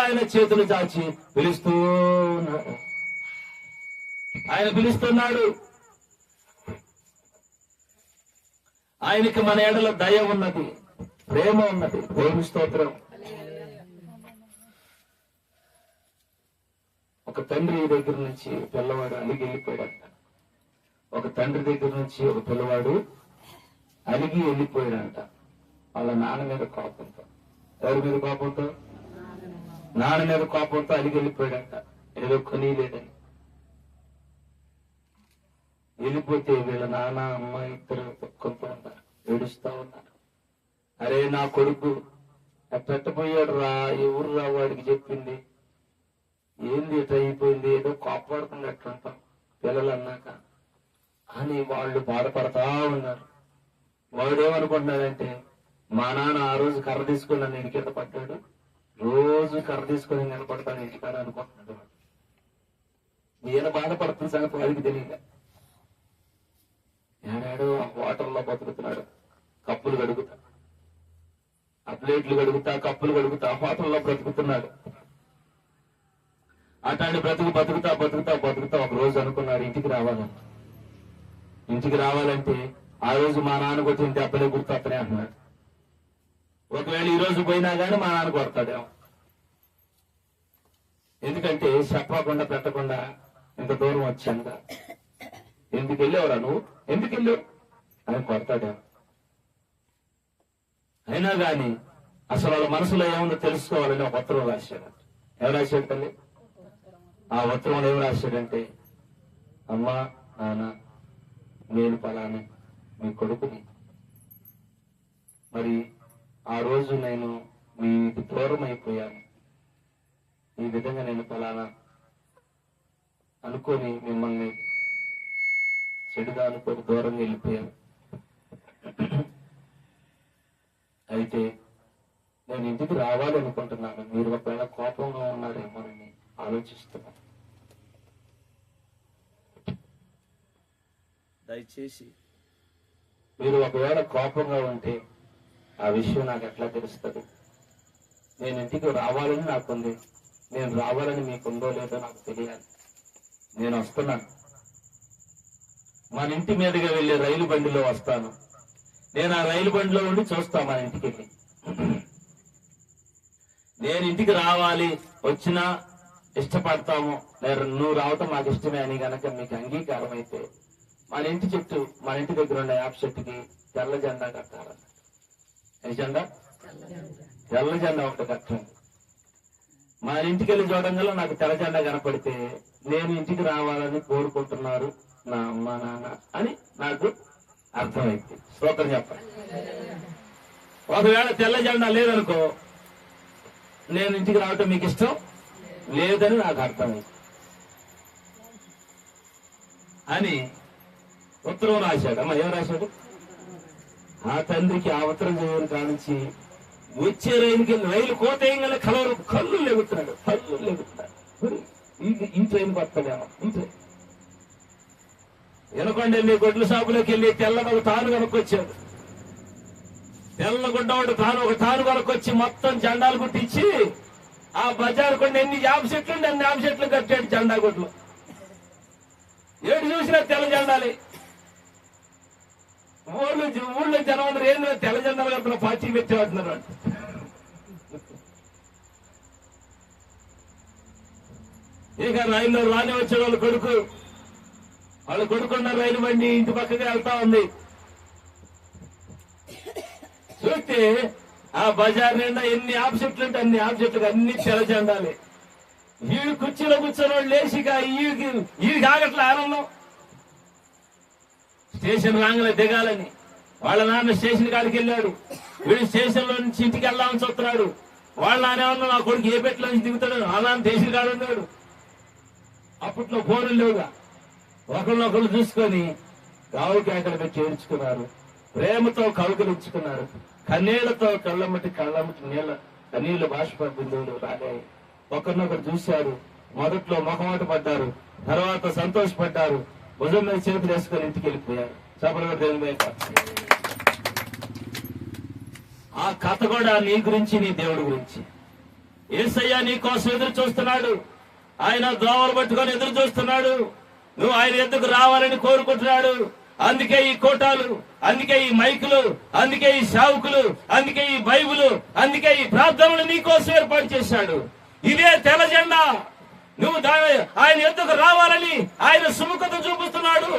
ఆయన చేతులు చాచి పిలుస్తూ ఉన్నాడు. ఆయన పిలుస్తున్నాడు. ఆయనకి మన ఎడల దయ ఉన్నది, ప్రేమ ఉన్నది. దేవుని స్తోత్రం. ఒక తండ్రి దగ్గర నుంచి పిల్లవాడు అలిగి వెళ్ళిపోయాడంట. ఒక తండ్రి దగ్గర నుంచి ఒక పిల్లవాడు అలిగి వెళ్ళిపోయాడంట. వాళ్ళ నాన్న మీద కోపంతో. ఎవరి మీద కోపంతో? నాన్న మీద కోపంతో అలిగి వెళ్ళిపోయాడంట. ఏదో కొనిలేదని వెళ్ళిపోతే వీళ్ళ నాన్న అమ్మ ఇద్దరు దుఃఖంతో ఉన్నారు, ఏడుస్తా ఉన్నారు. అరే నా కొడుకు పెట్టబోయాడు రా, ఎవరు రా వాడికి చెప్పింది? ఏంది ఇట్లా అయిపోయింది? ఏదో కోపడుకున్నట్టుంటాం పిల్లలు అన్నాక. అని వాళ్ళు బాధపడతా ఉన్నారు. వాడేమనుకుంటున్నాడంటే, మా నాన్న ఆ రోజు కర్ర తీసుకుని నన్ను ఇంటి కింద పడ్డాడు, రోజు కర్ర తీసుకుని నిలబడతాను ఇంటికాడ అనుకుంటున్నాడు. వాడు ఈయన బాధపడుతున్న సంగతి వాడికి తెలియక ఏనాడు ఆ హోటల్లో బతుకుతున్నాడు. కప్పులు కడుగుతా, ఆ ప్లేట్లు కడుగుతా, కప్పులు కడుగుతా హోటల్లో బ్రతుకుతున్నాడు. అట్లాంటి బతుకుతా ఒక రోజు అనుకున్నాడు ఇంటికి రావాలని. ఇంటికి రావాలంటే ఆ రోజు మా నాన్న కొట్టిన దెబ్బలే గుర్తొస్తానే అంటున్నాడు. ఒకవేళ ఈ రోజు పోయినా గానీ మా నాన్న కొడతాడేమో. ఎందుకంటే చెప్పకుండా పెట్టకుండా ఇంత దూరం వచ్చాను, ఎందుకు వెళ్ళేవరా నువ్వు, ఎందుకు వెళ్ళావు అని కొడతాడేమో. అయినా గాని అసలు వాళ్ళ మనసులో ఏముందో తెలుసుకోవాలని ఒక ఉత్తరం రాశాడు. ఎవరు రాశాడు తల్లి? ఆ ఉత్తరంలో ఏం రాశాడంటే, అమ్మా నాన్న, నేను పలానా మీ కొడుకుని, మరి ఆ రోజు నేను మీకు దూరం అయిపోయాను, ఈ విధంగా నేను పలానా అనుకొని మిమ్మల్ని చెడుగా అనుకొని దూరంగా వెళ్ళిపోయాను. అయితే నేను ఇంటికి రావాలనుకుంటున్నాను, మీరు ఒకవేళ కోపంగా ఉన్నారేమోనని ఆలోచిస్తున్నాను. దయచేసి మీరు ఒకవేళ కోపంగా ఉంటే ఆ విషయం నాకు ఎట్లా తెలుస్తుంది? నేను ఇంటికి రావాలని నాకుంది, నేను రావాలని మీకుందో లేదో నాకు తెలియాలి. నేను వస్తున్నాను, మన ఇంటి మీదుగా వెళ్ళే రైలు బండిలో వస్తాను. నేను ఆ రైలు బండిలో ఉండి చూస్తా మన ఇంటికి వెళ్ళి. నేను ఇంటికి రావాలి, వచ్చినా ఇష్టపడతాము, నువ్వు రావటం మాకు ఇష్టమే అని గనక మీకు అంగీకారం అయితే మన ఇంటి చుట్టూ, మన ఇంటి దగ్గర ఉన్న యాప్ చెట్టుకి తెల్ల జెండా కట్టాలన్న. ఏ జెండా? తెల్ల జెండా ఒకటి కట్టండి. మన ఇంటికి వెళ్ళి చూడంగా నాకు తెల్ల జెండా కనపడితే నేను ఇంటికి రావాలని కోరుకుంటున్నారు నా అమ్మ నాన్న అని నాకు అర్థమైంది. స్తోత్రం చెప్పండి. ఒకవేళ తెల్ల జెండా లేదనుకో, నేను ఇంటికి రావటం మీకు ఇష్టం లేదని నాకు అర్థమైంది అని ఉత్తరం రాశాడు. అమ్మ ఏం రాశాడు? ఆ తండ్రికి ఆ ఉత్తరం చదివిన కానించి వచ్చే రైలు కోతేయంగానే కళ్ళు లెగుతున్నాడు. ఈ ట్రైన్ పడతాడేమో. వినకుండా వెళ్ళి గొడ్ల షాపులోకి వెళ్ళి తెల్లగా ఒక తాను కొనుక్కొచ్చాడు. తెల్లగుడ్డ ఒకటి ఒక తాను కొనుక్కొచ్చి మొత్తం జెండాలు కుట్టించి ఆ బజార్ కొండ ఎన్ని యాభ చెట్లు ఉండి అన్ని యాభ చెట్లు కట్టాడు జెండా గుడ్లు. ఏడు చూసినా తెల్ల జెండాలే. ఊళ్ళో జనం అందరూ ఏంటో తెల్ల జెండాలు కడుతున్న పార్టీ పెట్టేవాడుతున్నారు. ఇక రైల్లో రాని వచ్చే వాళ్ళు కొడుకున్న రైలు బండి ఇంటి పక్కగా వెళ్తా ఉంది. చూస్తే ఆ బజార్ నిండా ఎన్ని ఆబ్జెక్టులు ఉంటే అన్ని ఆబ్జెక్టులు అన్ని తెల్ల జెండాలే. వీడు కుర్చీలో కూర్చొని వాళ్ళు లేచిగా వీడికి ఆగట్లే ఆనందం. స్టేషన్ రాగానే దిగాలని వాళ్ళ నాన్న స్టేషన్ కాడికి వెళ్ళాడు. వీడు స్టేషన్ లో నుంచి ఇంటికి వెళ్దామని చూస్తున్నాడు. వాళ్ళ నాన్న నా కొడుకు ఏ పెట్లో నుంచి దిగుతాడు, ఆ నాన్న స్టేషన్ కాడు ఉన్నాడు. అప్పట్లో ఫోన్లు లేవుగా. ఒకరినొకరు చూసుకొని గావు కేకలు పెట్టి ఏడ్చుకున్నారు. ప్రేమతో కౌకలించుకున్నారు. కన్నీళ్లతో కళ్ళమ్మటి కన్నీళ్ల బాష్ప బిందువులు రాగాయి. ఒకరినొకరు చూశారు. మొదట్లో మొహమాట పడ్డారు, తర్వాత సంతోషపడ్డారు. భుజం మీద చేతులు వేసుకొని ఇంటికి వెళ్ళిపోయారు. ఆ కథ కూడా నీ గురించి, నీ దేవుడి గురించి. యేసయ్య నీ కోసం ఎదురు చూస్తున్నాడు. ఆయన దోవలు పట్టుకొని ఎదురు చూస్తున్నాడు. నువ్వు ఆయన ఎద్దుకు రావాలని కోరుకుంటున్నాడు. అందుకే ఈ కోటాలు, అందుకే ఈ మైకులు, అందుకే ఈ సేవకులు, అందుకే ఈ బైబులు, అందుకే ఈ ప్రార్థనలు నీకోసం ఏర్పాటు చేశాడు. ఇదే తెల్ల జెండా. నువ్వు ఆయన ఎద్దుకు రావాలని ఆయన సుముఖత చూపిస్తున్నాడు.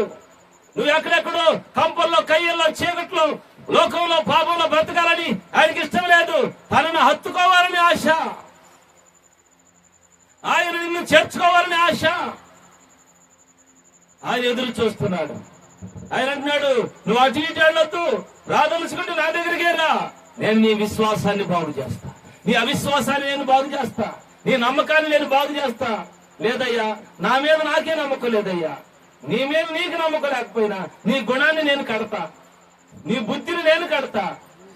నువ్వు ఎక్కడెక్కడో కంపల్లో, కయ్యల్లో, చీకట్లో, లోకంలో, పాపంలో బ్రతకాలని ఆయనకి ఇష్టం లేదు. తనను హత్తుకోవాలని ఆశ, ఆయన నిన్ను చేర్చుకోవాలని ఆశ. ఆయన ఎదురు చూస్తున్నాడు. ఆయన అంటున్నాడు, నువ్వు అటు ఇటు వెళ్ళొద్దు, రాదలుచుకుంటే నా దగ్గరికి రా. నేను నీ విశ్వాసాన్ని బాగు చేస్తా, నీ అవిశ్వాసాన్ని నేను బాగు చేస్తా, నీ నమ్మకాన్ని నేను బాగు చేస్తా. లేదయ్యా, నా మీద నాకే నమ్మకం లేదయ్యా, నీ మీద నీకు నమ్మకం లేకపోయినా నీ గుణాన్ని నేను కడతా, నీ బుద్ధిని నేను కడతా,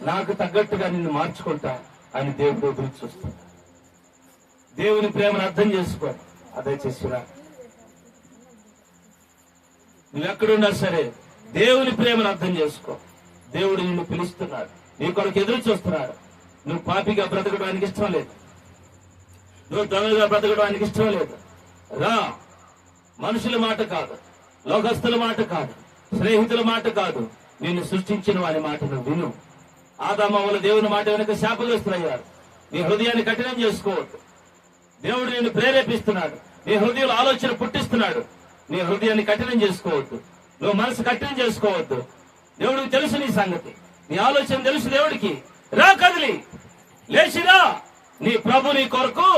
నాకు తగ్గట్టుగా నిన్ను మార్చుకుంటా అని దేవుడు ఎదురు చూస్తా. దేవుని ప్రేమను అర్థం చేసుకో. అదే చేసిరా, నువ్వెక్కడున్నా సరే దేవుని ప్రేమను అర్థం చేసుకో. దేవుడు నిన్ను పిలుస్తున్నాడు, నీ కొరకు ఎదురు చూస్తున్నాడు. నువ్వు పాపిగా బ్రతకడానికి ఇష్టం లేదు, నువ్వు దొంగగా బ్రతకడానికి ఇష్టం లేదు. రా, మనుషుల మాట కాదు, లోకస్తుల మాట కాదు, స్నేహితుల మాట కాదు, నిన్ను సృష్టించిన వారి మాట నువ్వు విను. ఆదామవ్వల దేవుని మాట వెనుక శాపగ్రస్తులయ్యారు. నీ హృదయాన్ని కఠినం చేసుకోవద్దు. దేవుడు నిన్ను ప్రేరేపిస్తున్నాడు, నీ హృదయంలో ఆలోచన పుట్టిస్తున్నాడు. నీ హృదయాన్ని కఠినం చేసుకోవద్దు, నువ్వు మనసు కఠినం చేసుకోవద్దు. దేవుడికి తెలుసు నీ సంగతి, నీ ఆలోచన తెలుసు దేవుడికి. రా, కదిలి లేచిరా, నీ ప్రభు నీ కొరకు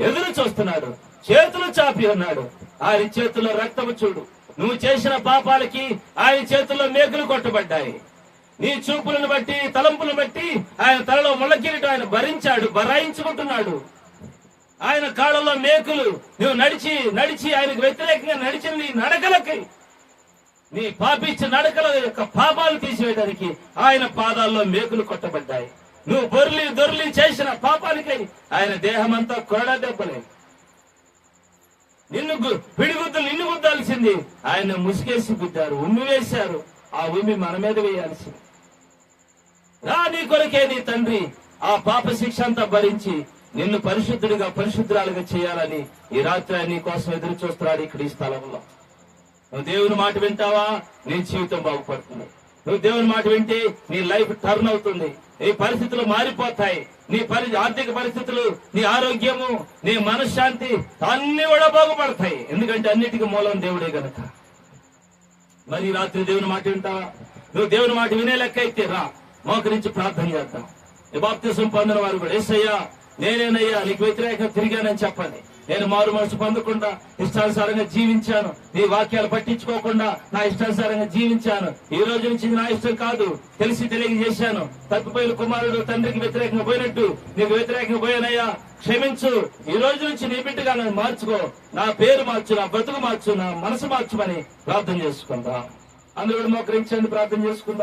ఎదురు చూస్తున్నాడు, చేతులు చాపి ఉన్నాడు. ఆయన చేతుల్లో రక్తము చూడు. నువ్వు చేసిన పాపాలకి ఆయన చేతుల్లో మేకులు కొట్టబడ్డాయి. నీ చూపులను బట్టి, తలంపులను బట్టి ఆయన తలలో ముళ్ళకిరీటం ఆయన భరించాడు, బరాయించుకుంటున్నాడు. ఆయన కాళ్ళలో మేకులు. నువ్వు నడిచి నడిచి ఆయనకు వ్యతిరేకంగా నడిచిన నీ నడకలకి, నీ పాపిచ్చే నడకల యొక్క పాపాలు తీసివేయడానికి ఆయన పాదాల్లో మేకులు కొట్టబడ్డాయి. నువ్వు దొర్లి చేసిన పాపానికై ఆయన దేహమంతా కొరడా దెబ్బలే. నిన్ను పిడిగుద్దులు నిన్ను గుద్దాల్సింది ఆయన ముసుగేసి గుద్దారు, ఉమ్మి వేశారు. ఆ ఉమ్మి మన మీద వేయాల్సింది. రా, నీ కొరకే నీ తండ్రి ఆ పాప శిక్ష అంతా భరించి నిన్ను పరిశుద్ధుడిగా పరిశుద్ధురాలుగా చేయాలని ఈ రాత్రి నీ కోసం ఎదురు చూస్తున్నాడు ఇక్కడ ఈ స్థలంలో. నువ్వు దేవుని మాట వింటావా, నీ జీవితం బాగుపడుతుంది. నువ్వు దేవుని మాట వింటే నీ లైఫ్ టర్న్ అవుతుంది, నీ పరిస్థితులు మారిపోతాయి. నీ ఆర్థిక పరిస్థితులు, నీ ఆరోగ్యము, నీ మనశ్శాంతి అన్ని కూడా బాగుపడతాయి. ఎందుకంటే అన్నిటికీ మూలం దేవుడే గనక. మరి ఈ రాత్రి దేవుని మాట వింటావా? నువ్వు దేవుని మాట వినే లెక్క అయితే రా, మోకరించి ప్రార్థన చేద్దాం. ఈ బాప్తిసం పొందిన వారు కూడా, యేసయ్యా నేనేనయ్యా నీకు వ్యతిరేకంగా తిరిగానని చెప్పండి. నేను మారు మనసు పొందకుండా ఇష్టానుసారంగా జీవించాను, నీ వాక్యాలు పట్టించుకోకుండా నా ఇష్టానుసారంగా జీవించాను. ఈ రోజు నుంచి నా ఇష్టం కాదు, తెలిసి తెలియజేశాను. తప్పిపోయిన కుమారుడు తండ్రికి వ్యతిరేకంగా పోయినట్టు నీకు వ్యతిరేకంగా పోయానయ్యా, క్షమించు. ఈ రోజు నుంచి నీ బిడ్డగా నన్ను మార్చుకో, నా పేరు మార్చు, నా బ్రతుకు మార్చు, నా మనసు మార్చుమని ప్రార్థన చేసుకుందాం. అందరూ మోకరించండి, ప్రార్థన చేసుకుందాం.